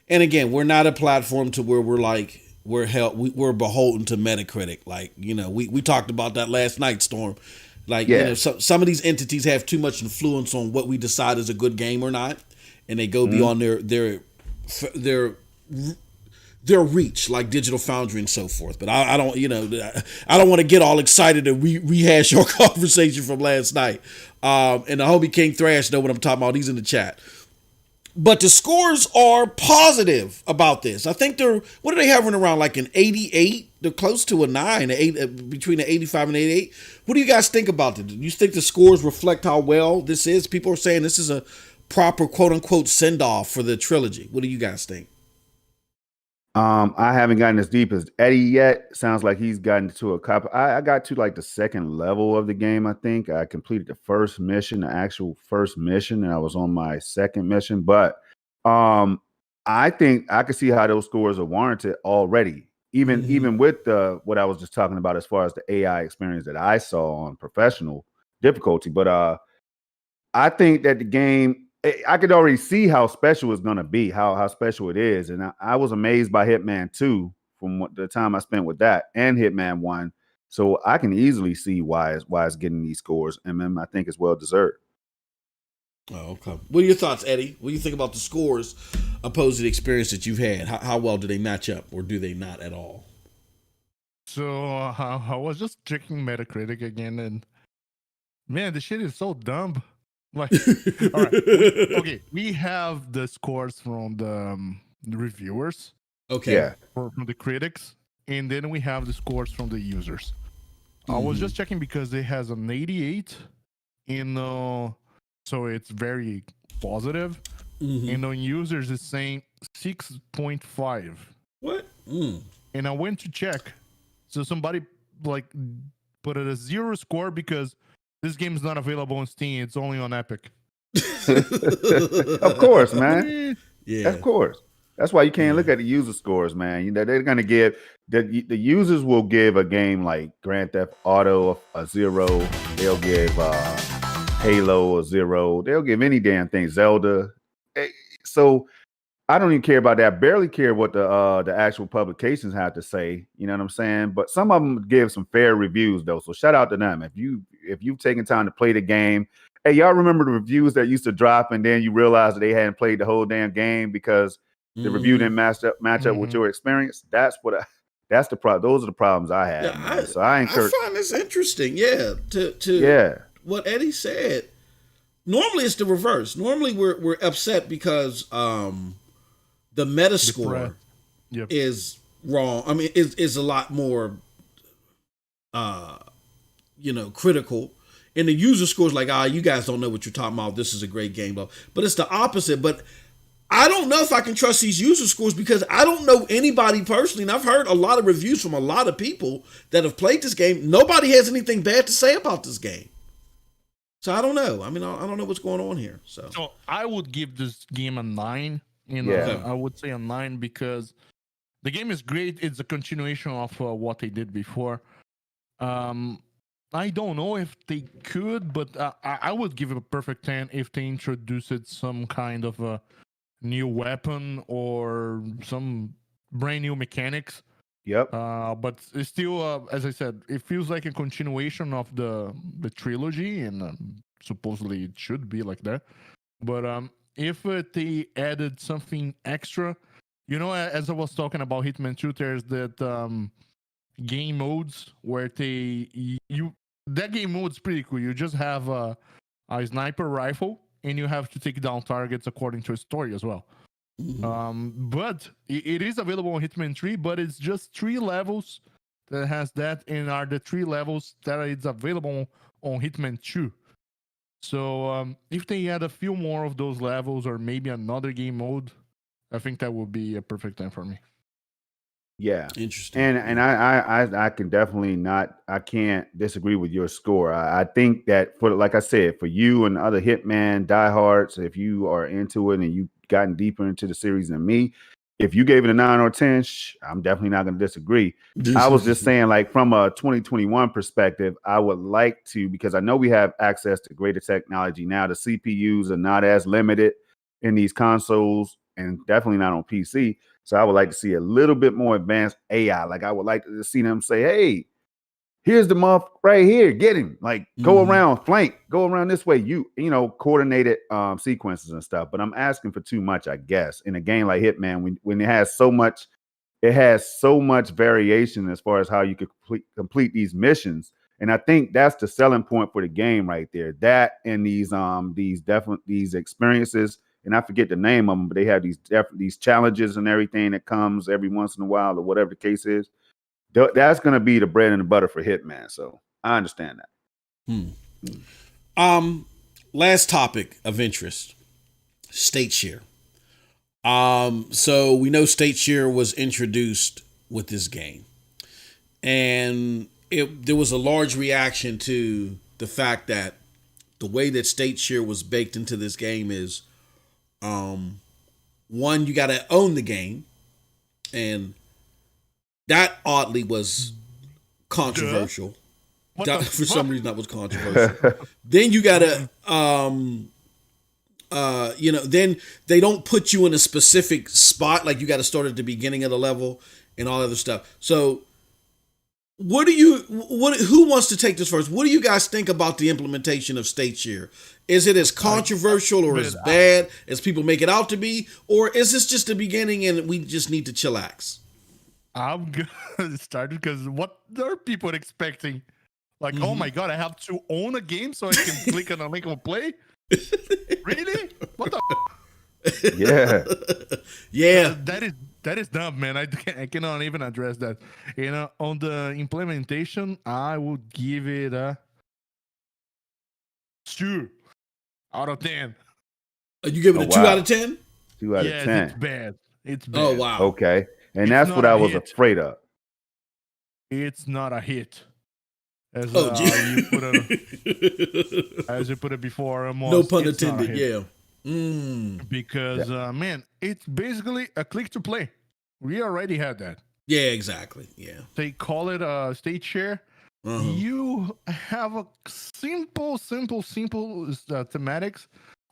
And again, we're not a platform to where we're beholden to Metacritic. Like, we talked about that last night, Storm. Like, some of these entities have too much influence on what we decide is a good game or not, and they go beyond their reach, like Digital Foundry and so forth. But I don't want to get all excited and rehash your conversation from last night. And the homie King Thrash know what I'm talking about. He's in the chat. But the scores are positive about this. I think what are they having around, like an 88? They're close to a 9, between an 85 and 88. What do you guys think about it? Do you think the scores reflect how well this is? People are saying this is a proper quote-unquote send-off for the trilogy. What do you guys think? I haven't gotten as deep as Eddie yet. Sounds like he's gotten to a couple. I got to like the second level of the game. I think I completed the actual first mission, and I was on my second mission. But I think I could see how those scores are warranted already, even with what I was just talking about as far as the AI experience that I saw on professional difficulty. But I think that the game, I could already see how special it's going to be, how special it is. And I was amazed by Hitman 2 from the time I spent with that, and Hitman 1. So I can easily see why it's getting these scores. And I think it's well deserved. Oh, okay. What are your thoughts, Eddie? What do you think about the scores opposed to the experience that you've had? How well do they match up, or do they not at all? So I was just checking Metacritic again, and man, the shit is so dumb. Like, all right, we have the scores from the reviewers, from from the critics, and then we have the scores from the users. I was just checking because it has an 88 in so it's very positive. And on users it's saying 6.5. What? And I went to check. So somebody like put it a 0 score because this game is not available on Steam. It's only on Epic. Of course, man. Yeah. Of course. That's why you can't look at the user scores, man. You know, they're gonna give the users will give a game like Grand Theft Auto a 0. They'll give Halo a 0. They'll give any damn thing, Zelda. So I don't even care about that. I barely care what the actual publications have to say. You know what I'm saying? But some of them give some fair reviews though. So shout out to them. If you've taken time to play the game. Hey, y'all remember the reviews that used to drop and then you realize that they hadn't played the whole damn game because the review didn't match up with your experience? That's the problem. Those are the problems I have. Yeah, So I find this interesting. Yeah. What Eddie said. Normally it's the reverse. Normally we're upset because the Metascore is wrong. I mean, is a lot more critical. And the user scores like, you guys don't know what you're talking about. This is a great game, but it's the opposite. But I don't know if I can trust these user scores because I don't know anybody personally. And I've heard a lot of reviews from a lot of people that have played this game. Nobody has anything bad to say about this game. So I don't know. I mean, I don't know what's going on here. So I would give this game a 9. I would say a 9 because the game is great. It's a continuation of what they did before. I don't know if they could, but I would give it a perfect 10 if they introduced some kind of a new weapon or some brand new mechanics. Yep. But it's still, as I said, it feels like a continuation of the trilogy, and supposedly it should be like that. But if they added something extra, as I was talking about Hitman 2, there's that game modes where that game mode is pretty cool. You just have a sniper rifle and you have to take down targets according to a story as well. But it is available on Hitman 3, but it's just 3 levels that has that, and are the 3 levels that is available on Hitman 2. So if they add a few more of those levels or maybe another game mode, I think that would be a perfect time for me. Yeah, interesting. And I can definitely I can't disagree with your score. I think that like I said, for you and other Hitman diehards, if you are into it and you've gotten deeper into the series than me, if you gave it a 9 or 10, I'm definitely not going to disagree. I was just saying, like, from a 2021 perspective, I would like to, because I know we have access to greater technology now. The CPUs are not as limited in these consoles and definitely not on PC. So I would like to see a little bit more advanced AI. Like, I would like to see them say, hey, here's the muff right here. Get him. Like, go around, flank, go around this way. Coordinated sequences and stuff. But I'm asking for too much, I guess, in a game like Hitman, when it has so much variation as far as how you could complete these missions. And I think that's the selling point for the game right there. That and these experiences. And I forget the name of them, but they have these challenges and everything that comes every once in a while, or whatever the case is. That's going to be the bread and the butter for Hitman. So I understand that. Last topic of interest: State Share. So we know State Share was introduced with this game, and there was a large reaction to the fact that the way that State Share was baked into this game is. One, you got to own the game, and that oddly was controversial. For some reason, that was controversial. Then you got to, then they don't put you in a specific spot, like you got to start at the beginning of the level and all other stuff. So, who wants to take this first? What do you guys think about the implementation of State Share? Is it as controversial or as bad as people make it out to be? Or is this just the beginning and we just need to chillax? I'm going to start because what are people expecting? Like, oh my God, I have to own a game so I can click on a link and play? Really? What the? Yeah. Yeah. that is dumb, man. I cannot even address that. On the implementation, I would give it a 2 out of 10. You give it a 2 out of 10? 2 out of 10. It's bad. It's bad. Oh wow. Okay, and that's what I was afraid of. It's not a hit. As you put it before, almost, no pun intended. Yeah. Because man, it's basically a click to play. We already had that. Yeah, exactly. Yeah. They call it a state share. You have a simple thematics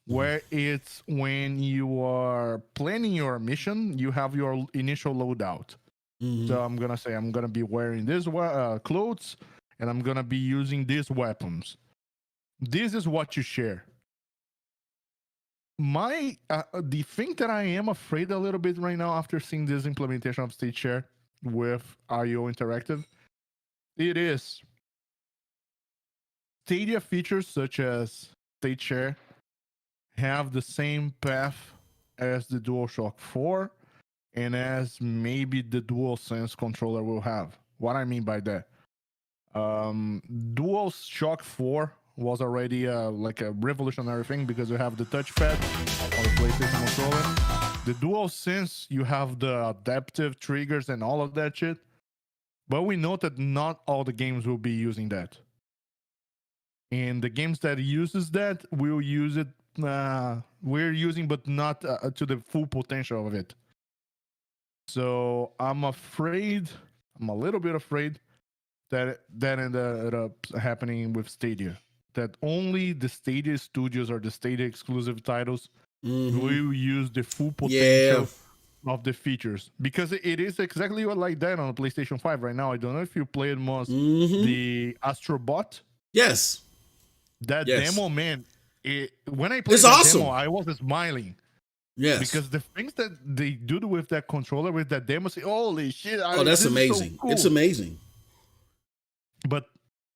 where it's when you are planning your mission, you have your initial loadout. So I'm gonna be wearing this clothes, and I'm gonna be using these weapons. This is what you share. The thing that I am afraid a little bit right now after seeing this implementation of state share with IO Interactive, it is Stadia features such as state share have the same path as the DualShock 4 and as maybe the DualSense controller will have. What I mean by that, DualShock 4 was already like a revolutionary thing because you have the touchpad on the PlayStation controller. The DualSense, you have the adaptive triggers and all of that shit. But we know that not all the games will be using that. And the games that uses that will use it. We're using, but not to the full potential of it. So I'm a little bit afraid that ended up happening with Stadia. That only the Stadia studios or the Stadia exclusive titles will use the full potential of the features. Because it is exactly like that on the PlayStation 5 right now. I don't know if you played most the Astrobot. Yes. That demo, man. When I played that demo, I was smiling. Yes. Because the things that they do with that controller, with that demo, say, holy shit. That's amazing. So cool. It's amazing. But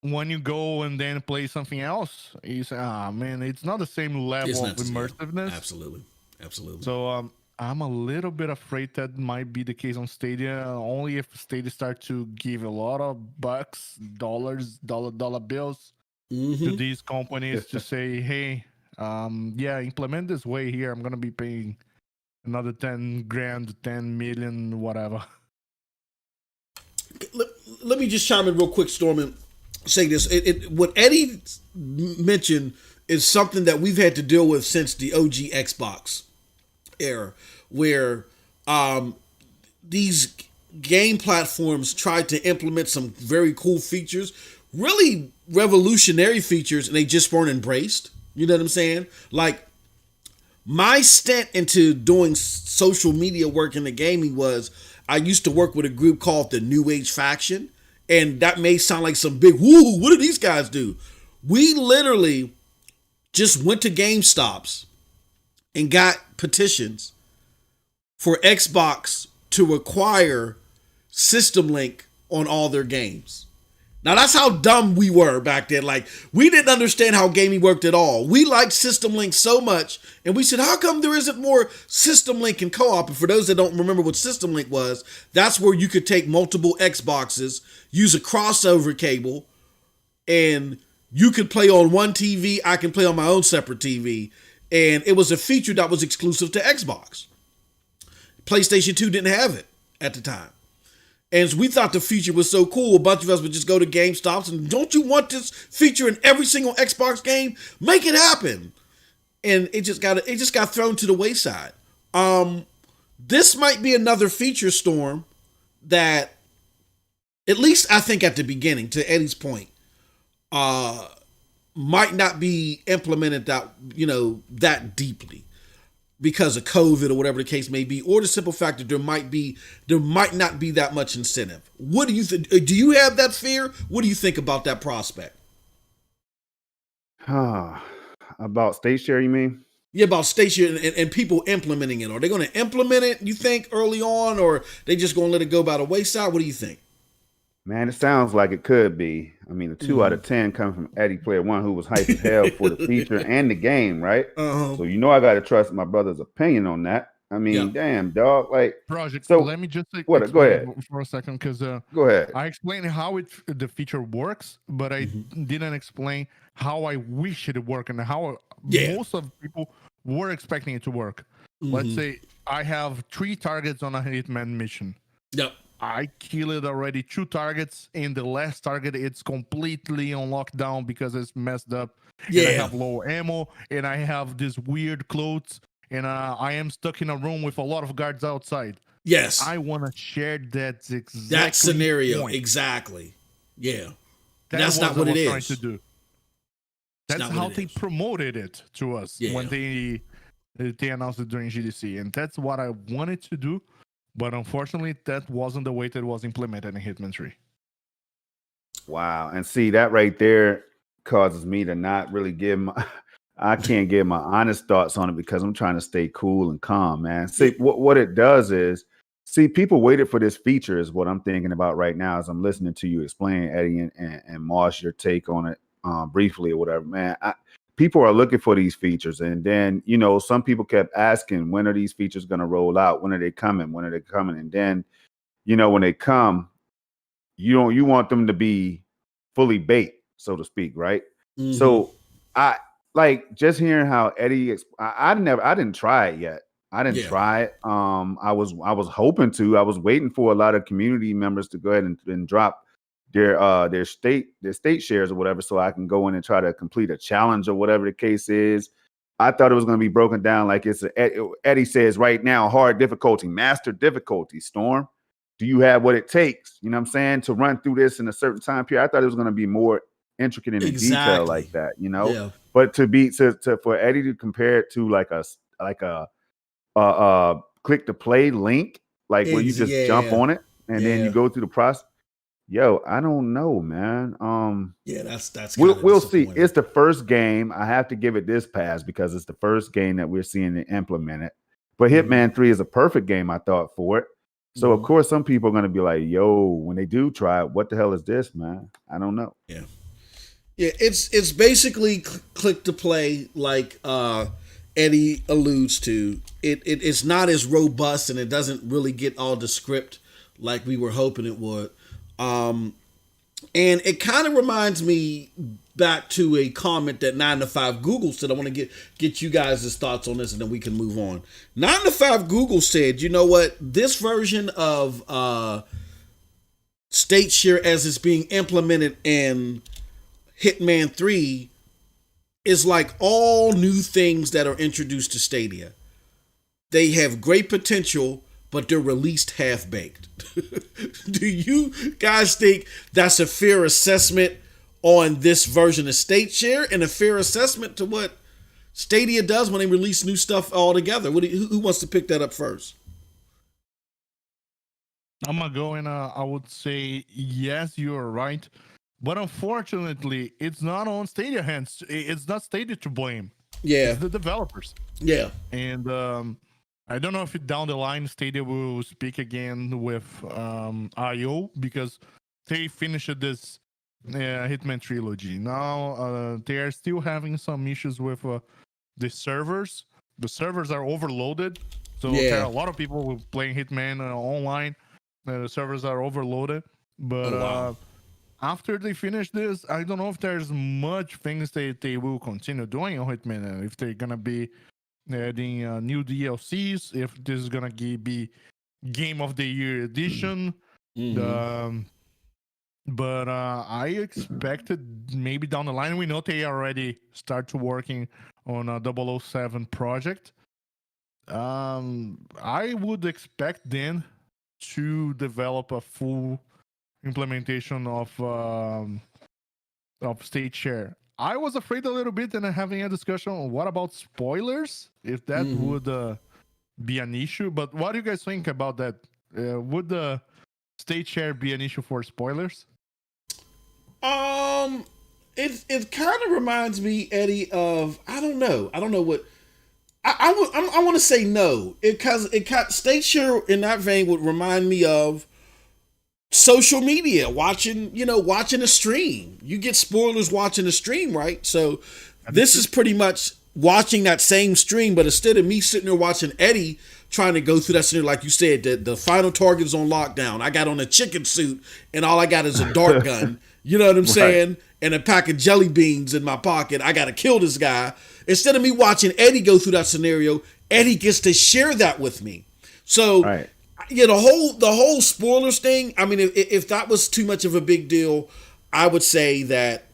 when you go and then play something else, you say, man, it's not the same level of immersiveness. Absolutely. So I'm a little bit afraid that might be the case on Stadia, only if Stadia start to give a lot of bucks, dollar bills to these companies to say, hey, implement this way here. I'm going to be paying another 10 grand, 10 million, whatever. Let me just chime in real quick, Storm, and say this. What Eddie mentioned is something that we've had to deal with since the OG Xbox era, where these game platforms tried to implement some very cool features, really revolutionary features, and they just weren't embraced. You know what I'm saying? Like, my stint into doing social media work in the gaming was I used to work with a group called the New Age Faction, and that may sound like some big woo. What do these guys do? We literally just went to GameStops and got petitions for Xbox to require System Link on all their games. Now, that's how dumb we were back then. Like, we didn't understand how gaming worked at all. We liked System Link so much, and we said, how come there isn't more System Link and co-op? And for those that don't remember what System Link was, that's where you could take multiple Xboxes, use a crossover cable, and you could play on one TV, I can play on my own separate TV. And it was a feature that was exclusive to Xbox. PlayStation 2 didn't have it at the time. And we thought the feature was so cool, a bunch of us would just go to GameStops and, don't you want this feature in every single Xbox game? Make it happen. And it just got thrown to the wayside. This might be another feature, Storm, that, at least I think at the beginning, to Eddie's point, might not be implemented that deeply because of COVID or whatever the case may be, or the simple fact that there might not be that much incentive. What do you think? Do you have that fear? What do you think about that prospect? About State Share, you mean? Yeah, about State Share and people implementing it. Are they going to implement it, you think, early on, or they just going to let it go by the wayside? What do you think? Man, it sounds like it could be. I mean, the 2 out of 10 coming from Eddie Player One, who was hyped as hell for the feature and the game, right? So I got to trust my brother's opinion on that. I mean, damn, dog. Like, project. so Let me just what? Go explain ahead. for a second, because Go ahead. I explained how the feature works, but I didn't explain how I wish it worked and how most of people were expecting it to work. Let's say I have 3 targets on a Hitman mission. Yep. I killed already 2 targets, and the last target it's completely on lockdown because it's messed up. Yeah. And I have low ammo, and I have this weird clothes, and I am stuck in a room with a lot of guards outside. Yes. I want to share that scenario. point. Exactly. Yeah. That's not what it is. Trying to do. That's how they promoted it to us when they announced it during GDC, and that's what I wanted to do. But unfortunately, that wasn't the way that was implemented in Hitman 3. Wow. And see, that right there causes me to not really I can't give my honest thoughts on it because I'm trying to stay cool and calm, man. See, what it does is, people waited for this feature is what I'm thinking about right now as I'm listening to you explain, Eddie and Moss, your take on it briefly or whatever, man. People are looking for these features. And then, some people kept asking, when are these features going to roll out? When are they coming? When are they coming? And then, when they come, you want them to be fully baked, so to speak, right? Mm-hmm. So I like just hearing how Eddie, I didn't try it yet. I didn't try it. I was hoping to. I was waiting for a lot of community members to go ahead and drop their state shares or whatever, so I can go in and try to complete a challenge or whatever the case is. I thought it was going to be broken down like Eddie says right now, hard difficulty, master difficulty, Storm. Do you have what it takes? You know what I'm saying? To run through this in a certain time period. I thought it was going to be more intricate in detail like that, Yeah. But for Eddie to compare it to like a click to play link, like where you just jump on it and then you go through the process. Yo, I don't know, man. That's we'll see. It's the first game. I have to give it this pass because it's the first game that we're seeing it implemented. But Hitman 3 is a perfect game, I thought, for it. So of course some people are gonna be like, yo, when they do try it, what the hell is this, man? I don't know. Yeah. It's basically click to play, like Eddie alludes to. It's not as robust and it doesn't really get all the script like we were hoping it would. And it kind of reminds me back to a comment that 9 to 5 Google said. I want to get you guys' thoughts on this and then we can move on. 9 to 5 Google said, you know what? This version of State Share as it's being implemented in Hitman 3 is like all new things that are introduced to Stadia. They have great potential, but they're released half-baked. Do you guys think that's a fair assessment on this version of State Share and a fair assessment to what Stadia does when they release new stuff all together? Who wants to pick that up first? I'm going to go in. I would say, yes, you're right. But unfortunately, it's not on Stadia hands. It's not Stadia to blame. Yeah. It's the developers. Yeah. And I don't know if down the line Stadia will speak again with IO because they finished this Hitman trilogy. Now they are still having some issues with the servers. The servers are overloaded. So there are a lot of people playing Hitman online. The servers are overloaded. But after they finish this, I don't know if there's much things they will continue doing on Hitman. If they're going to be adding new DLCs, if this is going to be Game of the Year edition. But I expected maybe down the line, we know they already start working on a 007 project. I would expect then to develop a full implementation of State Share. I was afraid a little bit and having a discussion on what about spoilers, if that would be an issue. But what do you guys think about that? Would the State Share be an issue for spoilers? It kind of reminds me, Eddie, of I don't know what I want to say no. Because State Share in that vein would remind me of social media, watching a stream. You get spoilers watching a stream, right? So this is pretty much watching that same stream, but instead of me sitting there watching Eddie trying to go through that scenario, like you said, the final target is on lockdown. I got on a chicken suit and all I got is a dart gun. You know what I'm saying? And a pack of jelly beans in my pocket. I got to kill this guy. Instead of me watching Eddie go through that scenario, Eddie gets to share that with me. So, yeah, the whole spoilers thing. I mean, if that was too much of a big deal, I would say that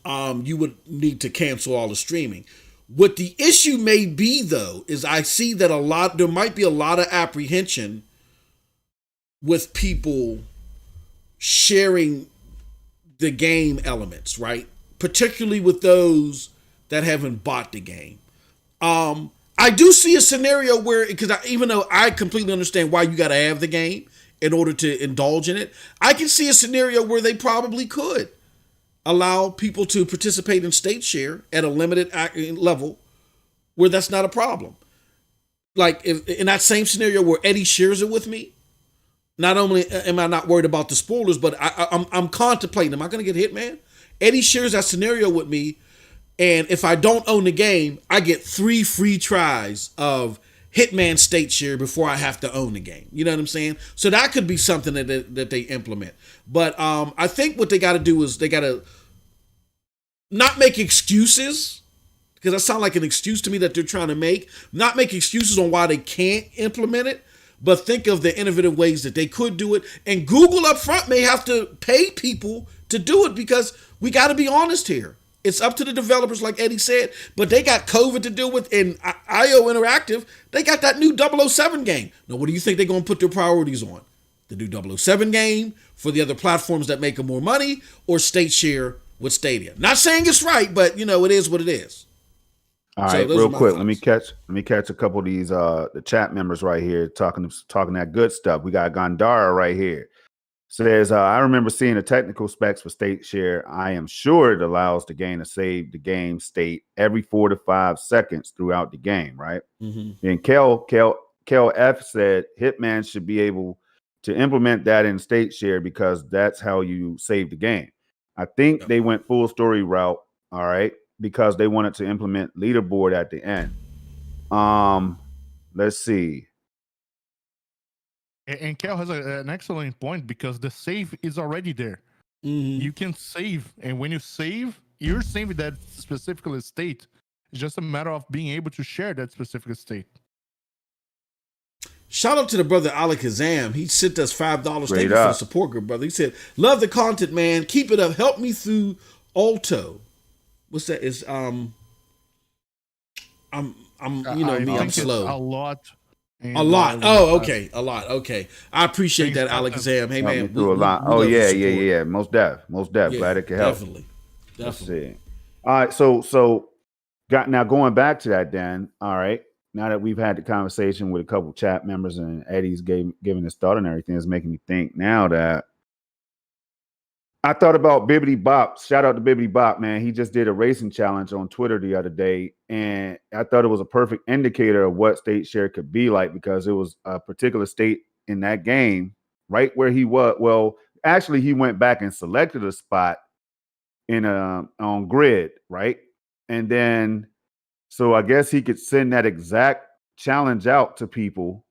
you would need to cancel all the streaming. What the issue may be, though, is I see that there might be a lot of apprehension with people sharing the game elements, right? Particularly with those that haven't bought the game. I do see a scenario where, because even though I completely understand why you got to have the game in order to indulge in it, I can see a scenario where they probably could allow people to participate in State Share at a limited level where that's not a problem. Like if, in that same scenario where Eddie shares it with me, not only am I not worried about the spoilers, but I'm contemplating, am I going to get Hitman? Eddie shares that scenario with me, and if I don't own the game, I get 3 free tries of Hitman State Share before I have to own the game. You know what I'm saying? So that could be something that they implement. But I think what they got to do is they got to not make excuses, because that sounds like an excuse to me that they're trying to make. Not make excuses on why they can't implement it, but think of the innovative ways that they could do it. And Google up front may have to pay people to do it, because we got to be honest here. It's up to the developers, like Eddie said, but they got COVID to deal with, and IO Interactive, they got that new 007 game. Now, what do you think they're going to put their priorities on? The new 007 game for the other platforms that make them more money, or State Share with Stadia? Not saying it's right, but it is what it is. All right, real quick, let me catch a couple of these the chat members right here talking that good stuff. We got Gandara right here. Says, I remember seeing the technical specs for State Share. I am sure it allows the game to save the game state every 4 to 5 seconds throughout the game, right? Mm-hmm. And Kel F said Hitman should be able to implement that in State Share, because that's how you save the game. I think they went full story route, all right, because they wanted to implement leaderboard at the end. Let's see. And Kel has an excellent point, because the save is already there. Mm-hmm. You can save, and when you save, you're saving that specific state. It's just a matter of being able to share that specific state. Shout out to the brother Ali Kazam. He sent us $5. Thank you for the support group, brother. He said, "Love the content, man. Keep it up. Help me through Alto." What's that? Is I'm slow. A lot. A lot. Oh, okay. A lot. Okay. I appreciate that, Alakazam. Hey, man. Through a lot. Oh, yeah. Most def. Yeah, glad it could help. Definitely. Let's see. All right. So now going back to that, Dan. All right. Now that we've had the conversation with a couple of chat members and Eddie's giving his thought and everything, is making me think now that I thought about Bibbidi Bop. Shout out to Bibbidi Bop, man. He just did a racing challenge on Twitter the other day, and I thought it was a perfect indicator of what State Share could be like, because it was a particular state in that game right where he was. Well, actually, he went back and selected a spot on grid, right? And then, so I guess he could send that exact challenge out to people.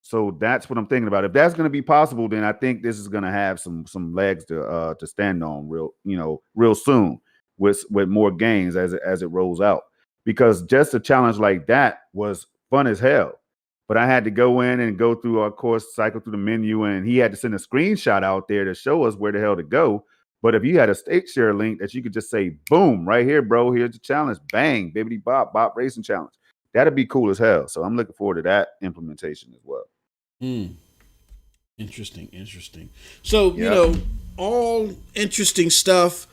So that's what I'm thinking about. If that's going to be possible, then I think this is going to have some legs to stand on real soon with more games as it rolls out. Because just a challenge like that was fun as hell. But I had to go in and go through, of course, cycle through the menu, and he had to send a screenshot out there to show us where the hell to go. But if you had a State Share link that you could just say, boom, right here, bro, here's the challenge, bang, Bibbidi Bop Racing Challenge. That'd be cool as hell. So I'm looking forward to that implementation as well. Interesting. So, all interesting stuff.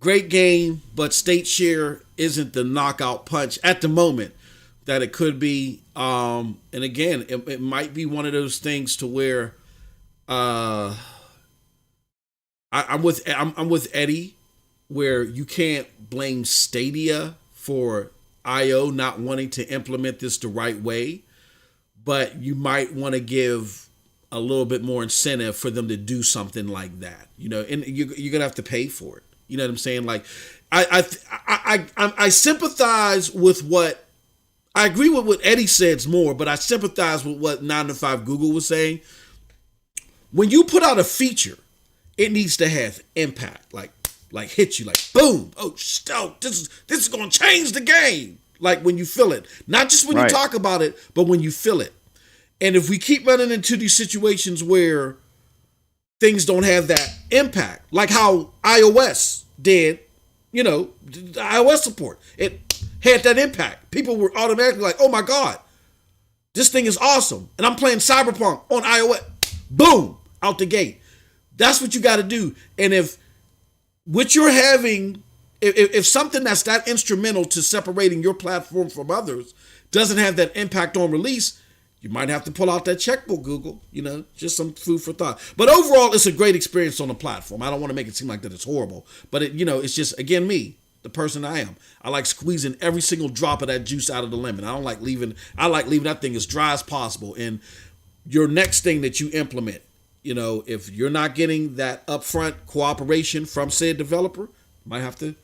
Great game, but State Share isn't the knockout punch at the moment that it could be. And again, it might be one of those things to where I'm with Eddie, where you can't blame Stadia for IO not wanting to implement this the right way. But you might want to give a little bit more incentive for them to do something like that, and you're gonna have to pay for it. You know what I'm saying? Like, I sympathize with what I agree with what Eddie says more, but I sympathize with what 9 to 5 Google was saying. When you put out a feature, it needs to have impact, like hit you, like boom, oh, this is gonna change the game. Like when you feel it, not just when you talk about it, but when you feel it. And if we keep running into these situations where things don't have that impact, like how iOS did, the iOS support, it had that impact. People were automatically like, oh my God, this thing is awesome. And I'm playing Cyberpunk on iOS. Boom, out the gate. That's what you got to do. And if what you're having, if something that's that instrumental to separating your platform from others doesn't have that impact on release, you might have to pull out that checkbook, Google, just some food for thought. But overall, it's a great experience on the platform. I don't want to make it seem like that it's horrible, but it's just, again, me, the person I am. I like squeezing every single drop of that juice out of the lemon. I like leaving that thing as dry as possible. And your next thing that you implement, if you're not getting that upfront cooperation from said developer, might have to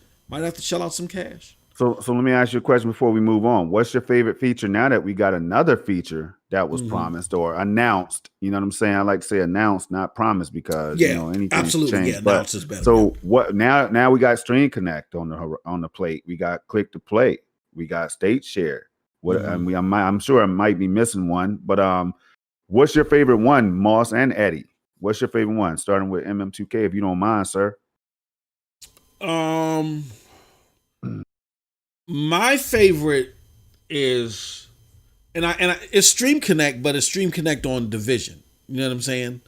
shell out some cash. So let me ask you a question before we move on. What's your favorite feature now that we got another feature that was promised or announced? You know what I'm saying? I like to say announced, not promised, because anything absolutely, changed. Announced is better. So what now we got Stream Connect on the plate. We got Click to Play. We got State Share. I'm sure I might be missing one, but what's your favorite one, Moss and Eddie? What's your favorite one? Starting with MM2K, if you don't mind, sir. My favorite is, it's Stream Connect, but it's Stream Connect on Division. You know what I'm saying?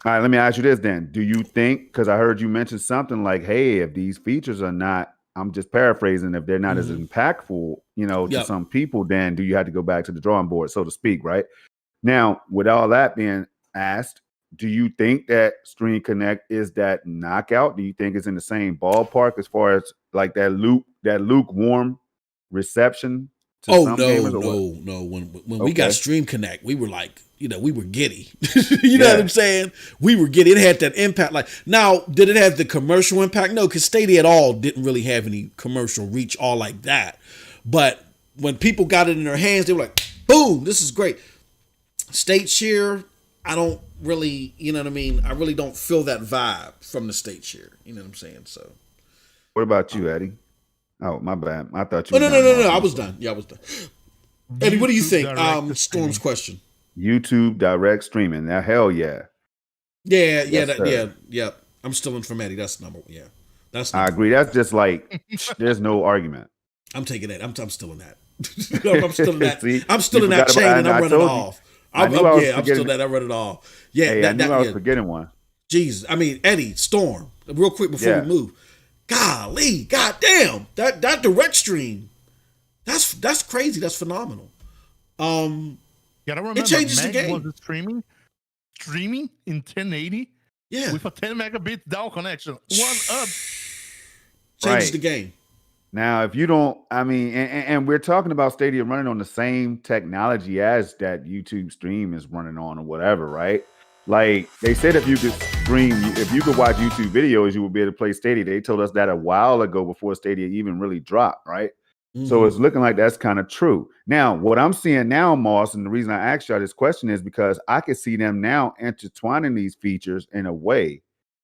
All right, let me ask you this then. Do you think, because I heard you mention something like, hey, if these features are not, I'm just paraphrasing, if they're not as impactful, to some people, then do you have to go back to the drawing board, so to speak, right? Now, with all that being asked, do you think that Stream Connect is that knockout? Do you think it's in the same ballpark as far as like that lukewarm reception to some gamers? No. When we got Stream Connect, we were like, we were giddy. You know what I'm saying? We were giddy. It had that impact. Like, now, did it have the commercial impact? No, because Stadia at all didn't really have any commercial reach all like that. But when people got it in their hands, they were like, boom, this is great. State Share, I don't really, I really don't feel that vibe from the State Share. You know what I'm saying? So, what about you, Eddie? Oh, my bad. I thought you. No. I was done. Yeah, I was done. Eddie, what do you think? Storm's question. YouTube direct streaming. Now, hell yeah. Yeah. I'm stealing from Eddie. That's number one. Yeah, I agree. That's just like, there's no argument. I'm taking that. I'm stealing that. I'm stealing that. See, I'm stealing that chain, and I'm running off. I'm still that. I run it off. Yeah, hey, I was forgetting one. Jesus, Eddie, Storm. Real quick before we move. Golly, goddamn, that direct stream, that's crazy. That's phenomenal. Yeah, I remember it changes the game. Was streaming in 1080. Yeah, with a 10 megabit down connection. One up. Changes the game. Now, if you don't, and we're talking about Stadia running on the same technology as that YouTube stream is running on or whatever, right? Like they said, if you could watch YouTube videos, you would be able to play Stadia. They told us that a while ago before Stadia even really dropped, right? So it's looking like that's kind of true. Now, what I'm seeing now, Moss, and the reason I asked y'all this question is because I can see them now intertwining these features in a way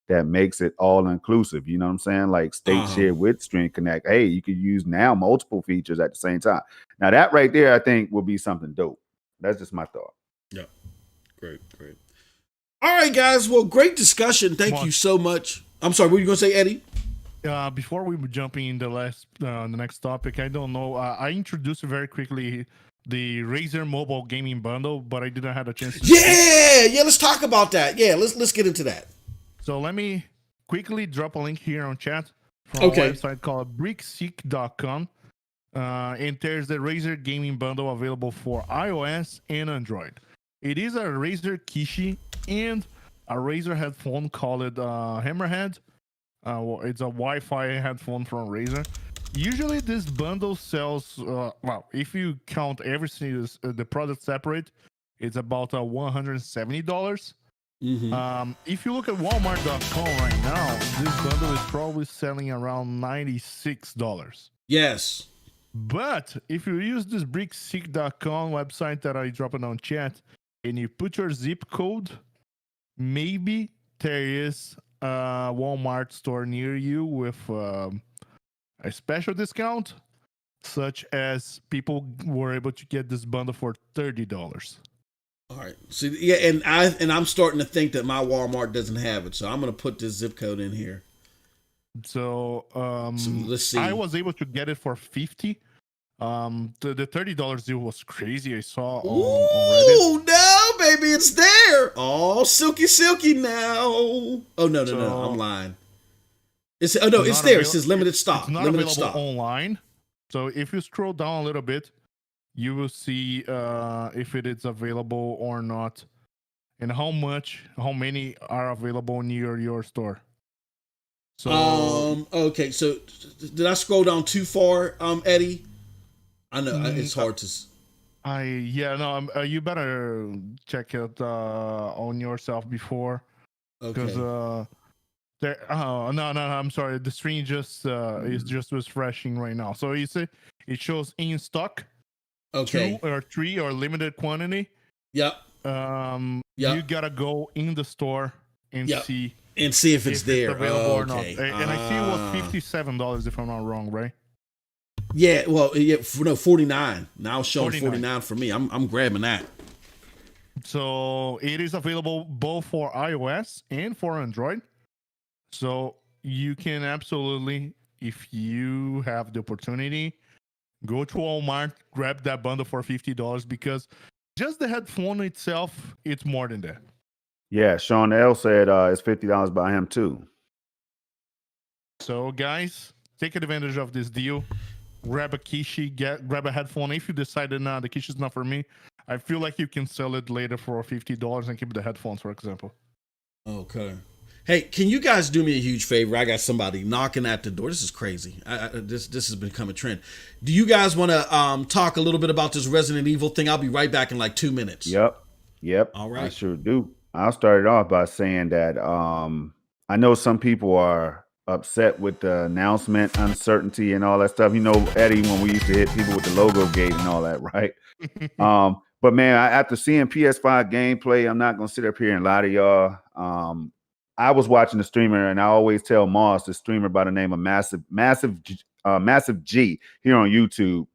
that makes it all inclusive. You know what I'm saying? Like State Share with Stream Connect. Hey, you could use now multiple features at the same time. Now that right there, I think will be something dope. That's just my thought. Yeah. Great. All right, guys. Well, great discussion. Thank you so much. I'm sorry. What were you going to say, Eddie? Before we jump in the next topic, I don't know. I introduced very quickly the Razer mobile gaming bundle, but I didn't have a chance to. Yeah. Let's talk about that. Yeah, let's get into that. So let me quickly drop a link here on chat from a website called brickseek.com. And there's the Razer gaming bundle available for iOS and Android. It is a Razer Kishi and a Razer headphone called Hammerhead. It's a Wi-Fi headphone from Razer. Usually this bundle sells, if you count everything, the product separate, it's about $170. If you look at Walmart.com right now, this bundle is probably selling around $96. Yes. But if you use this brickseek.com website that I dropped on chat and you put your zip code, maybe there is a Walmart store near you with a special discount, such as people were able to get this bundle for $30. All right. See, yeah, and I'm starting to think that my Walmart doesn't have it, so I'm gonna put this zip code in here. So let's see. I was able to get it for 50. The $30 deal was crazy. I saw on Reddit. Oh no, baby, it's there. Oh, silky now. Oh no, I'm lying. It's there. It says limited stock. It's not limited available stock online. So if you scroll down a little bit, you will see if it is available or not, and how many are available near your store. So okay. So did I scroll down too far, Eddie? I know it's hard to. You better check it on yourself before, because there. Oh no, I'm sorry. The screen just is just refreshing right now. So you see, it shows in stock, 2 or 3 or limited quantity. Yep. You gotta go in the store and see if it's there, available or not. And I see it was $57 if I'm not wrong, right? Yeah, well, no, 49. Now it's showing 49 for me. I'm grabbing that. So it is available both for iOS and for Android. So you can absolutely, if you have the opportunity, go to Walmart, grab that bundle for $50, because just the headphone itself, it's more than that. Yeah, Sean L said it's $50 by him too. So guys, take advantage of this deal. Grab a Kishi, grab a headphone. If you decided, nah, the Kishi is not for me, I feel like you can sell it later for $50 and keep the headphones, for example. Okay. Hey, can you guys do me a huge favor? I got somebody knocking at the door. This is crazy. This has become a trend. Do you guys want to talk a little bit about this Resident Evil thing? I'll be right back in like 2 minutes. Yep. All right. I sure do. I'll start it off by saying that I know some people are upset with the announcement, uncertainty, and all that stuff. You know, Eddie, when we used to hit people with the logo gate and all that, right? But man, after seeing PS5 gameplay, I'm not gonna sit up here and lie to y'all. I was watching the streamer, and I always tell Moss, the streamer by the name of Massive G here on YouTube.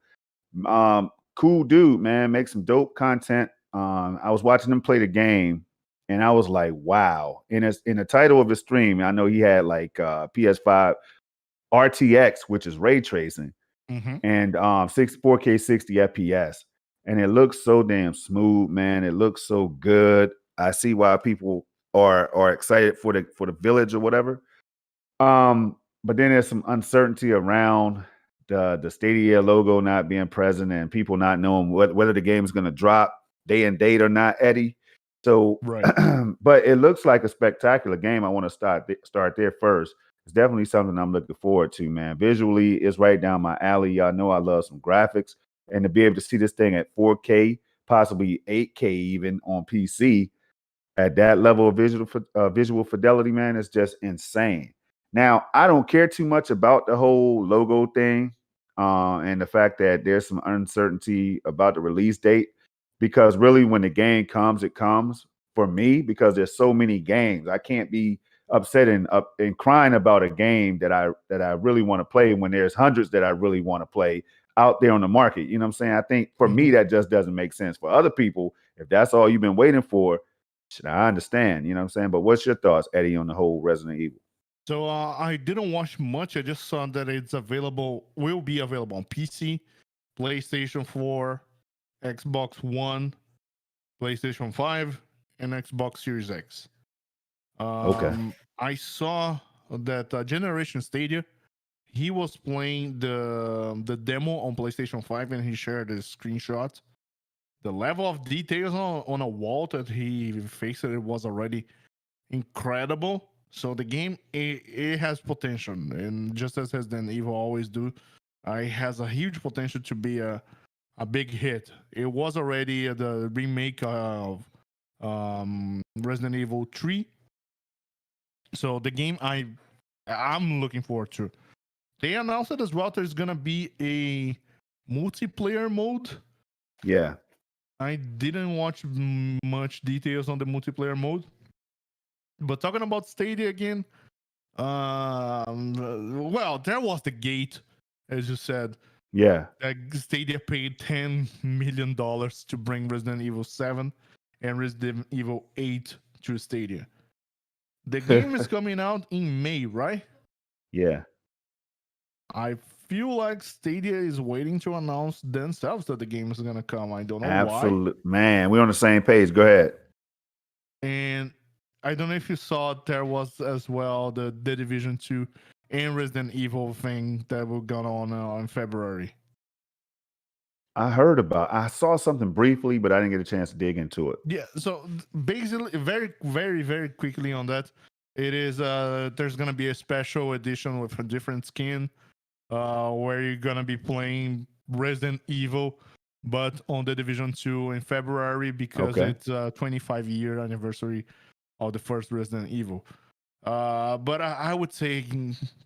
Cool dude, man, make some dope content. I was watching him play the game, and I was like, wow. In the title of the stream, I know he had like PS5 RTX, which is ray tracing, and 4K 60 FPS. And it looks so damn smooth, man. It looks so good. I see why people are excited for the village or whatever. But then there's some uncertainty around the Stadia logo not being present and people not knowing whether the game is going to drop day and date or not, Eddie. So, right. But it looks like a spectacular game. I want to start there first. It's definitely something I'm looking forward to, man. Visually, it's right down my alley. Y'all know I love some graphics, and to be able to see this thing at 4K, possibly 8K even on PC at that level of visual fidelity, man, is just insane. Now, I don't care too much about the whole logo thing and the fact that there's some uncertainty about the release date, because really when the game comes, it comes for me, because there's so many games. I can't be upset and crying about a game that I really want to play when there's hundreds that I really want to play out there on the market. You know what I'm saying? I think for me, that just doesn't make sense. For other people, if that's all you've been waiting for, I understand, you know what I'm saying? But what's your thoughts, Eddie, on the whole Resident Evil? So I didn't watch much. I just saw that will be available on PC, PlayStation 4, Xbox One, PlayStation 5, and Xbox Series X. Okay. I saw that Generation Stadia, he was playing the demo on PlayStation 5 and he shared a screenshot. The level of details on a wall that he faced, it was already incredible. So the game, it has potential, and just as Resident Evil always do, it has a huge potential to be a big hit. It was already the remake of Resident Evil 3. So the game I'm looking forward to. They announced it as well. There's gonna be multiplayer mode. Yeah. I didn't watch much details on the multiplayer mode. But talking about Stadia again, well, there was the gate, as you said. Yeah. Stadia paid $10 million to bring Resident Evil 7 and Resident Evil 8 to Stadia. The game is coming out in May, right? Yeah. I feel like Stadia is waiting to announce themselves that the game is going to come. I don't know Absolutely. Man, we're on the same page. Go ahead. And I don't know if you saw there was as well the Division 2 and Resident Evil thing that will go on in February. I saw something briefly, but I didn't get a chance to dig into it. Yeah, so basically, very, very, very quickly on that, it is there's gonna be a special edition with a different skin, where you're gonna be playing Resident Evil, but on the Division 2 in February because it's a 25-year anniversary of the first Resident Evil. But I would say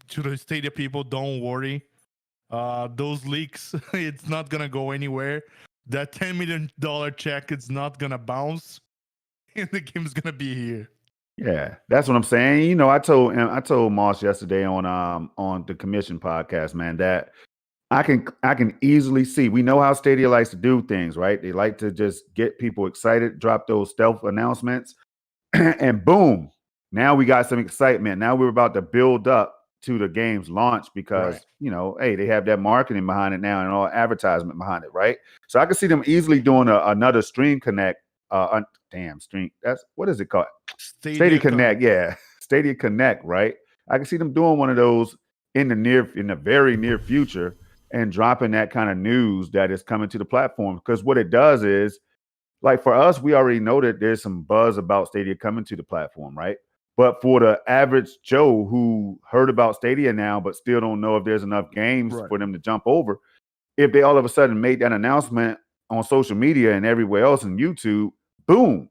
to the Stadia people, don't worry. Those leaks, it's not gonna go anywhere. That $10 million check is not gonna bounce, and the game's gonna be here. Yeah, that's what I'm saying. You know, I told Moss yesterday on the Commission podcast, man, that I can easily see. We know how Stadia likes to do things, right? They like to just get people excited, drop those stealth announcements, and boom, now we got some excitement. Now we're about to build up to the game's launch because, you know, hey, they have that marketing behind it now and all advertisement behind it, right? So I can see them easily doing another Stream Connect. Stream. That's what is it called? Stadia Connect. Yeah, Stadia Connect. Right. I can see them doing one of those in the very near future and dropping that kind of news that is coming to the platform. Because what it does is, like for us, we already know that there's some buzz about Stadia coming to the platform, right? But for the average Joe who heard about Stadia now, but still don't know if there's enough games for them to jump over, if they all of a sudden made that announcement on social media and everywhere else in YouTube, boom,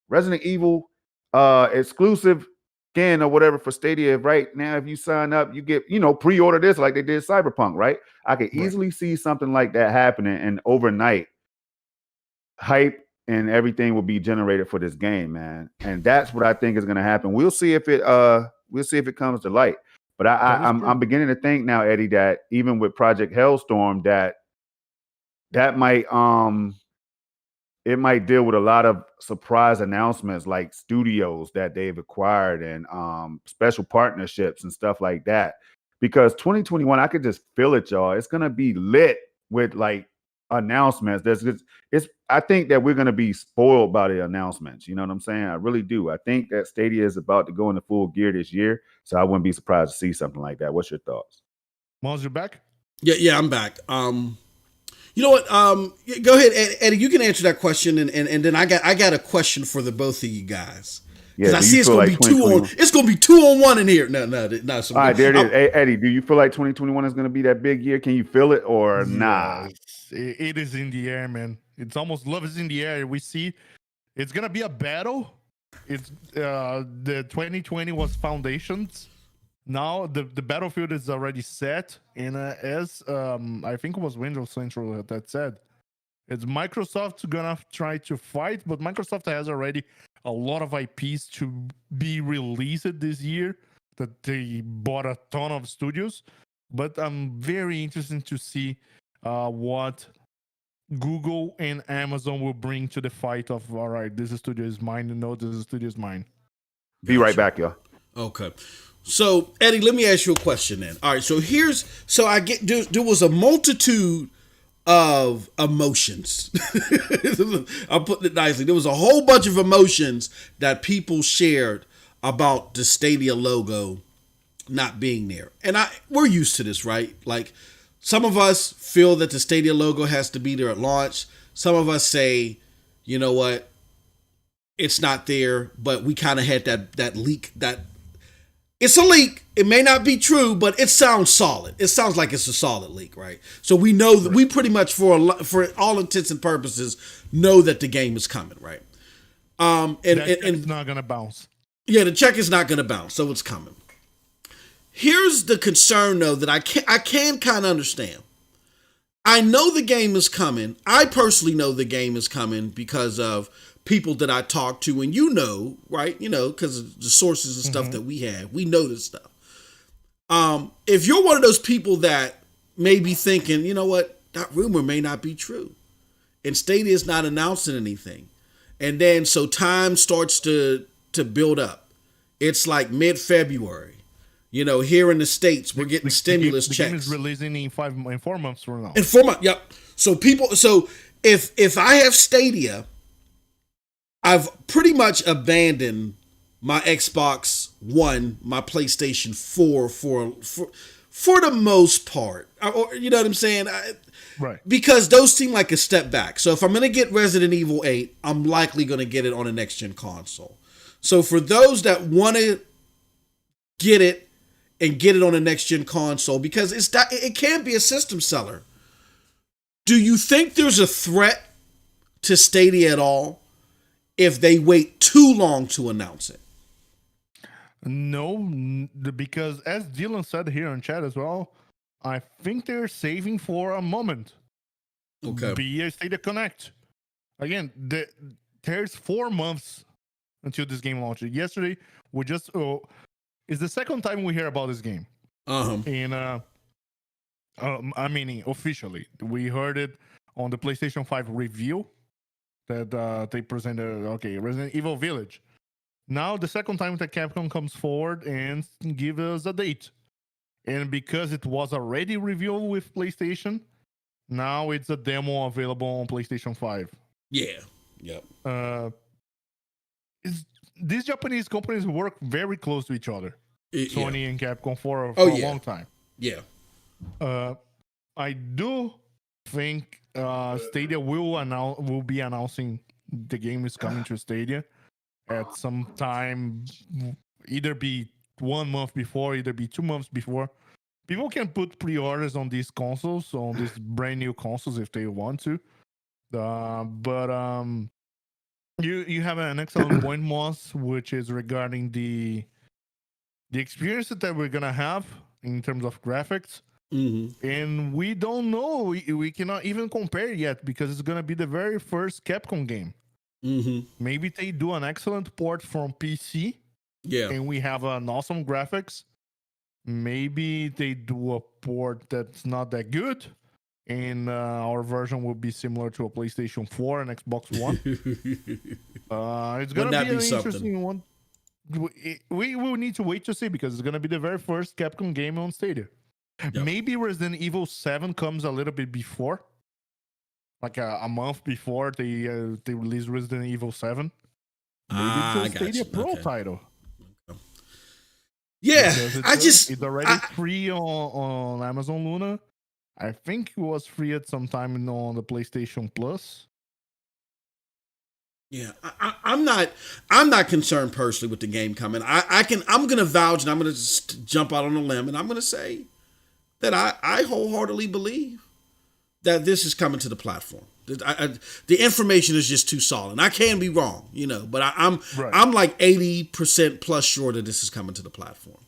Resident Evil exclusive skin or whatever for Stadia right now. If you sign up, you get, pre-order this like they did Cyberpunk, right? I could easily see something like that happening, and overnight hype and everything will be generated for this game, man. And that's what I think is going to happen. We'll see if it comes to light. But I'm beginning to think now, Eddie, that even with Project Hellstorm, that might it might deal with a lot of surprise announcements like studios that they've acquired and special partnerships and stuff like that. Because 2021, I could just feel it, y'all. It's gonna be lit with like announcements. I think that we're gonna be spoiled by the announcements. You know what I'm saying? I really do. I think that Stadia is about to go into full gear this year, so I wouldn't be surprised to see something like that. What's your thoughts? Miles, you back? Yeah, I'm back. You know what? Go ahead, Eddie. You can answer that question, and then I got a question for the both of you guys. Because I see it's going to be 2 on. It's going to be 2 on 1 in here. No. All right, there it is. Hey, Eddie, do you feel like 2021 is going to be that big year? Can you feel it or nah? It is in the air, man. It's almost love is in the air. We see it's going to be a battle. It's the 2020 was foundations. Now the battlefield is already set, and as I think it was Windows Central that said, it's Microsoft gonna try to fight, but Microsoft has already a lot of IPs to be released this year that they bought a ton of studios. But I'm very interested to see what Google and Amazon will bring to the fight of, all right, this studio is mine, and no, this studio is mine. Be right back, y'all. Okay. So, Eddie, let me ask you a question then. All right, there was a multitude of emotions. I'm putting it nicely. There was a whole bunch of emotions that people shared about the Stadia logo not being there. And we're used to this, right? Like, some of us feel that the Stadia logo has to be there at launch. Some of us say, you know what, it's not there, but we kind of had that leak that. It's a leak. It may not be true, but it sounds solid. It sounds like it's a solid leak, right? So we know that we pretty much, for all intents and purposes, know that the game is coming, right? And it's not gonna bounce. Yeah, the check is not gonna bounce, so it's coming. Here's the concern, though, that I can kind of understand. I know the game is coming. I personally know the game is coming because of people that I talk to, and right? Because of the sources and stuff that we have. We know this stuff. If you're one of those people that may be thinking, you know what, that rumor may not be true, and Stadia is not announcing anything, and then so time starts to build up. It's like mid-February. Here in the States, we're getting stimulus checks. The game is releasing in 4 months from now. In 4 months, yep. So if I have Stadia, I've pretty much abandoned my Xbox One, my PlayStation 4 for the most part. Or, you know what I'm saying? Right. Because those seem like a step back. So if I'm going to get Resident Evil 8, I'm likely going to get it on a next-gen console. So for those that want to get it and get it on a next-gen console, because it can be a system seller, do you think there's a threat to Stadia at all if they wait too long to announce it? No, because as Dylan said here in chat as well, I think they're saving for a moment. Okay. Be a Stadia Connect. Again, there's 4 months until this game launches. Yesterday, we just it's the second time we hear about this game. And officially, we heard it on the PlayStation 5 review that they presented. Okay, Resident Evil Village. Now the second time that Capcom comes forward and give us a date. And because it was already revealed with PlayStation, now it's a demo available on PlayStation 5. Yeah. Yep. These Japanese companies work very close to each other. Sony and Capcom for a long time. Yeah. I do think Stadia will be announcing the game is coming to Stadia at some time, either be 1 month before, either be 2 months before. People can put pre-orders on these consoles, on these brand new consoles if they want to. But you have an excellent point, Moss, which is regarding the experience that we're gonna have in terms of graphics. And we don't know. We cannot even compare yet because it's gonna be the very first Capcom game. Maybe they do an excellent port from PC. Yeah. And we have an awesome graphics. Maybe they do a port that's not that good, and our version will be similar to a PlayStation 4 and Xbox One. It's gonna be an interesting one. We will need to wait to see because it's gonna be the very first Capcom game on Stadia. Yep. Maybe Resident Evil 7 comes a little bit before, like a month before they release Resident Evil 7. Maybe it's a Stadia Pro title. Yeah, it's already free on Amazon Luna. I think it was free at some time on the PlayStation Plus. Yeah, I'm not concerned personally with the game coming. I'm gonna vouch and I'm gonna just jump out on a limb and I'm gonna say that I wholeheartedly believe that this is coming to the platform. The information is just too solid. And I can be wrong, but I'm like 80% plus sure that this is coming to the platform.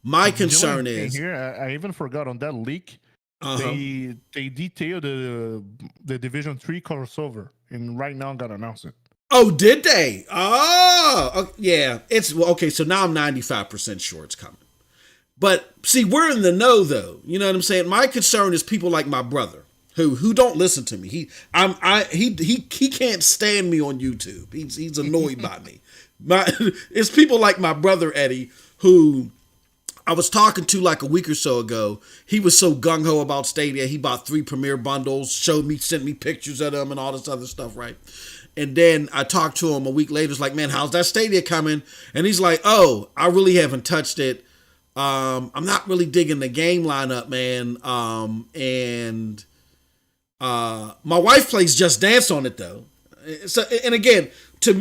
My concern is here. I even forgot on that leak. They detailed the Division 3 crossover, and right now I'm gonna announce it. Oh, did they? Oh, yeah. It's okay. So now I'm 95% sure it's coming. But see, we're in the know, though. You know what I'm saying? My concern is people like my brother who don't listen to me. He can't stand me on YouTube. He's annoyed by me. It's people like my brother Eddie, who I was talking to like a week or so ago. He was so gung ho about Stadia. He bought 3 Premiere bundles, sent me pictures of them and all this other stuff, right? And then I talked to him a week later. It's like, man, how's that Stadia coming? And he's like, oh, I really haven't touched it. I'm not really digging the game lineup, man. And my wife plays Just Dance on it though. So, and again,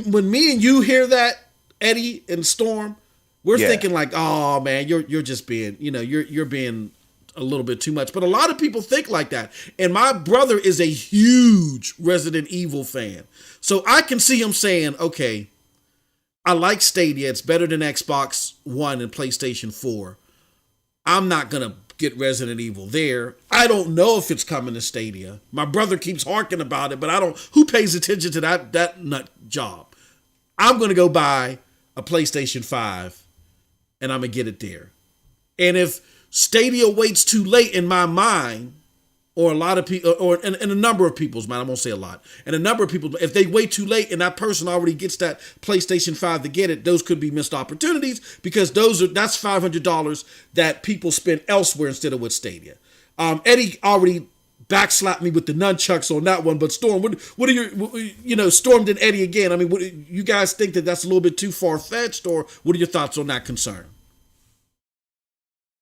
when me and you hear that, Eddie and Storm, we're thinking like, oh man, you're just being, you're being a little bit too much. But a lot of people think like that. And my brother is a huge Resident Evil fan. So I can see him saying, okay, I like Stadia. It's better than Xbox One and PlayStation 4. I'm not going to get Resident Evil there. I don't know if it's coming to Stadia. My brother keeps harking about it, but I don't. Who pays attention to that nut job? I'm going to go buy a PlayStation 5 and I'm going to get it there. And if Stadia waits too late in my mind, or a lot of people, or in a number of people's mind, I won't say a lot, and a number of people, if they wait too late and that person already gets that PlayStation 5 to get it, those could be missed opportunities because that's $500 that people spend elsewhere instead of with Stadia. Eddie already backslapped me with the nunchucks on that one, but Storm, what are your, Storm and Eddie again? I mean, what, you guys think that that's a little bit too far-fetched, or what are your thoughts on that concern?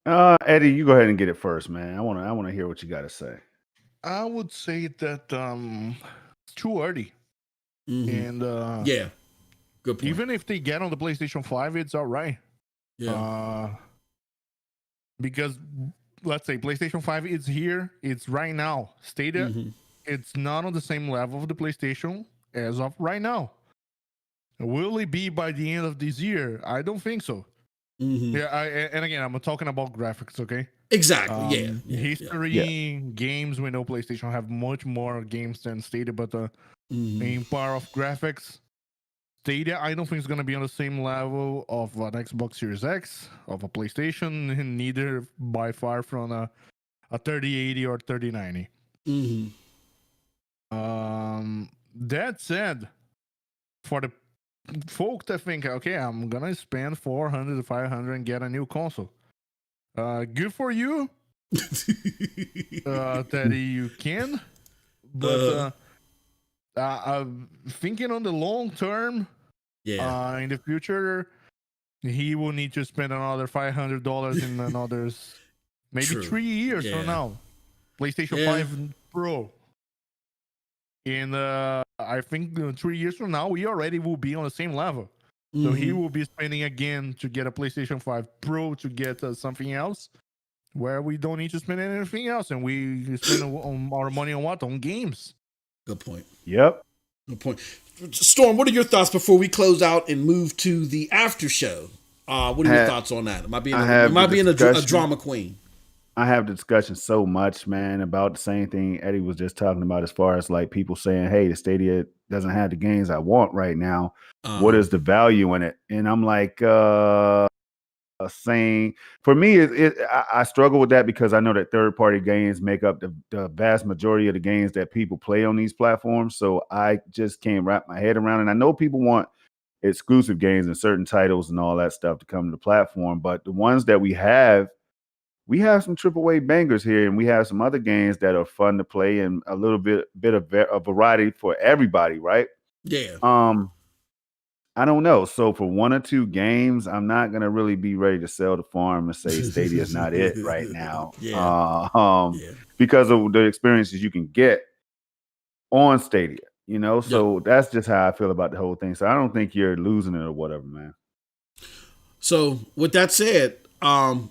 Eddie, you go ahead and get it first, man. I want to hear what you got to say. I would say that it's too early. Mm-hmm. And yeah, good point. Even if they get on the PlayStation 5, it's all right. Yeah. Because let's say PlayStation 5 is here, it's right now. Stadia, it's not on the same level of the PlayStation as of right now. Will it be by the end of this year? I don't think so. Mm-hmm. Yeah, and again, I'm talking about graphics, okay? Exactly. History, games. We know PlayStation have much more games than Stadia, but in power of graphics, Stadia, I don't think it's gonna be on the same level of an Xbox Series X, of a PlayStation, and neither by far from a 3080 or 3090. That said, for the folks that think, okay, I'm gonna spend 400 to 500 and get a new console. Good for you, that you can. But thinking on the long term, in the future, he will need to spend another $500 in another maybe 3 years from now. PlayStation 5 Pro. And I think 3 years from now, we already will be on the same level. So he will be spending again to get a PlayStation 5 Pro to get something else where we don't need to spend anything else. And we spend our money on what? On games. Good point. Yep. Good point. Storm, what are your thoughts before we close out and move to the after show? What are your thoughts on that? Am I being a drama queen? I have the discussion so much, man, about the same thing Eddie was just talking about as far as like people saying, hey, the Stadia doesn't have the games I want right now. What is the value in it? And I'm like, saying, for me, I struggle with that because I know that third-party games make up the vast majority of the games that people play on these platforms. So I just can't wrap my head around it. And I know people want exclusive games and certain titles and all that stuff to come to the platform, but the ones that we have some AAA bangers here, and we have some other games that are fun to play and a little bit of a variety for everybody, right? Yeah. I don't know. So for one or two games, I'm not gonna really be ready to sell the farm and say Stadia is not it right now. Because of the experiences you can get on Stadia, So that's just how I feel about the whole thing. So I don't think you're losing it or whatever, man. So with that said,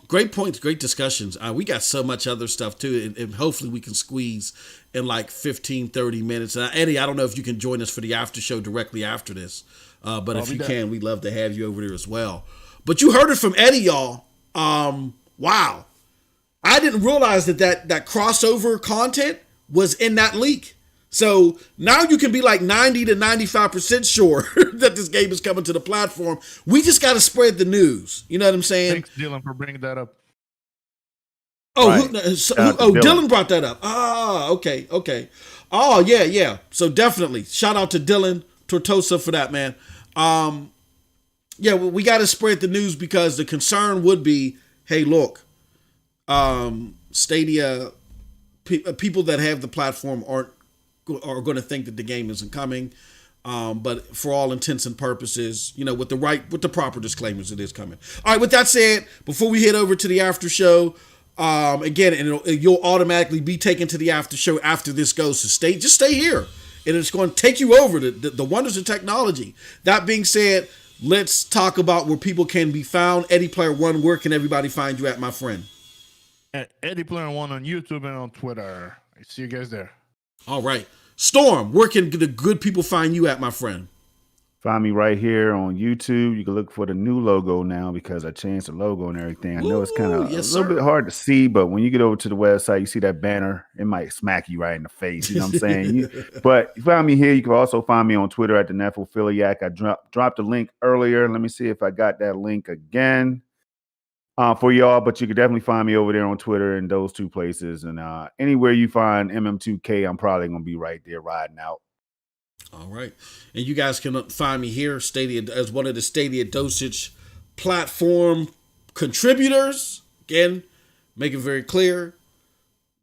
great points, great discussions. We got so much other stuff too, and hopefully we can squeeze in like 15, 30 minutes. And Eddie, I don't know if you can join us for the after show directly after this, but if you can, we'd love to have you over there as well. But you heard it from Eddie, y'all. Wow. I didn't realize that crossover content was in that leak. So now you can be like 90 to 95% sure that this game is coming to the platform. We just got to spread the news. You know what I'm saying? Thanks, Dylan, for bringing that up. Oh, right. Dylan brought that up. Ah, okay. Oh, yeah. So definitely, shout out to Dylan Tortosa for that, man. We got to spread the news because the concern would be, hey, look, Stadia, people that have the platform are going to think that the game isn't coming, but for all intents and purposes, with the proper disclaimers, it is coming. All right. With that said, before we head over to the after show, again, and you'll automatically be taken to the after show after this goes. So just stay here, and it's going to take you over the wonders of technology. That being said, let's talk about where people can be found. Eddie Player One, where can everybody find you at, my friend? At Eddie Player One on YouTube and on Twitter. I see you guys there. All right. Storm, where can the good people find you at, my friend? Find me right here on YouTube. You can look for the new logo now because I changed the logo and everything. I know it's kind Ooh, of a yes, little sir. bit hard to see, but when you get over to the website, you see that banner. It might smack you right in the face. You know what I'm saying? But you find me here. You can also find me on Twitter at the Nephophiliac. I dropped a link earlier. Let me see if I got that link again for y'all. But you can definitely find me over there on Twitter in those two places. And anywhere you find MM2K, I'm probably going to be right there riding out. All right. And you guys can find me here, Stadia, as one of the Stadia Dosage platform contributors. Again, make it very clear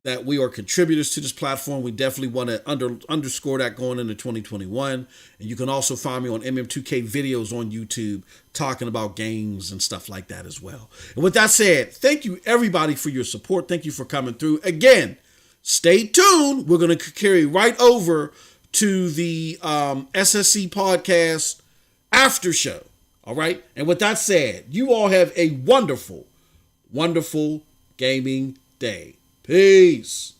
that we are contributors to this platform. We definitely want to underscore that going into 2021. And you can also find me on MM2K videos on YouTube talking about games and stuff like that as well. And with that said, thank you everybody for your support. Thank you for coming through. Again, stay tuned. We're going to carry right over to the SSC podcast after show. All right. And with that said, you all have a wonderful, wonderful gaming day. Peace.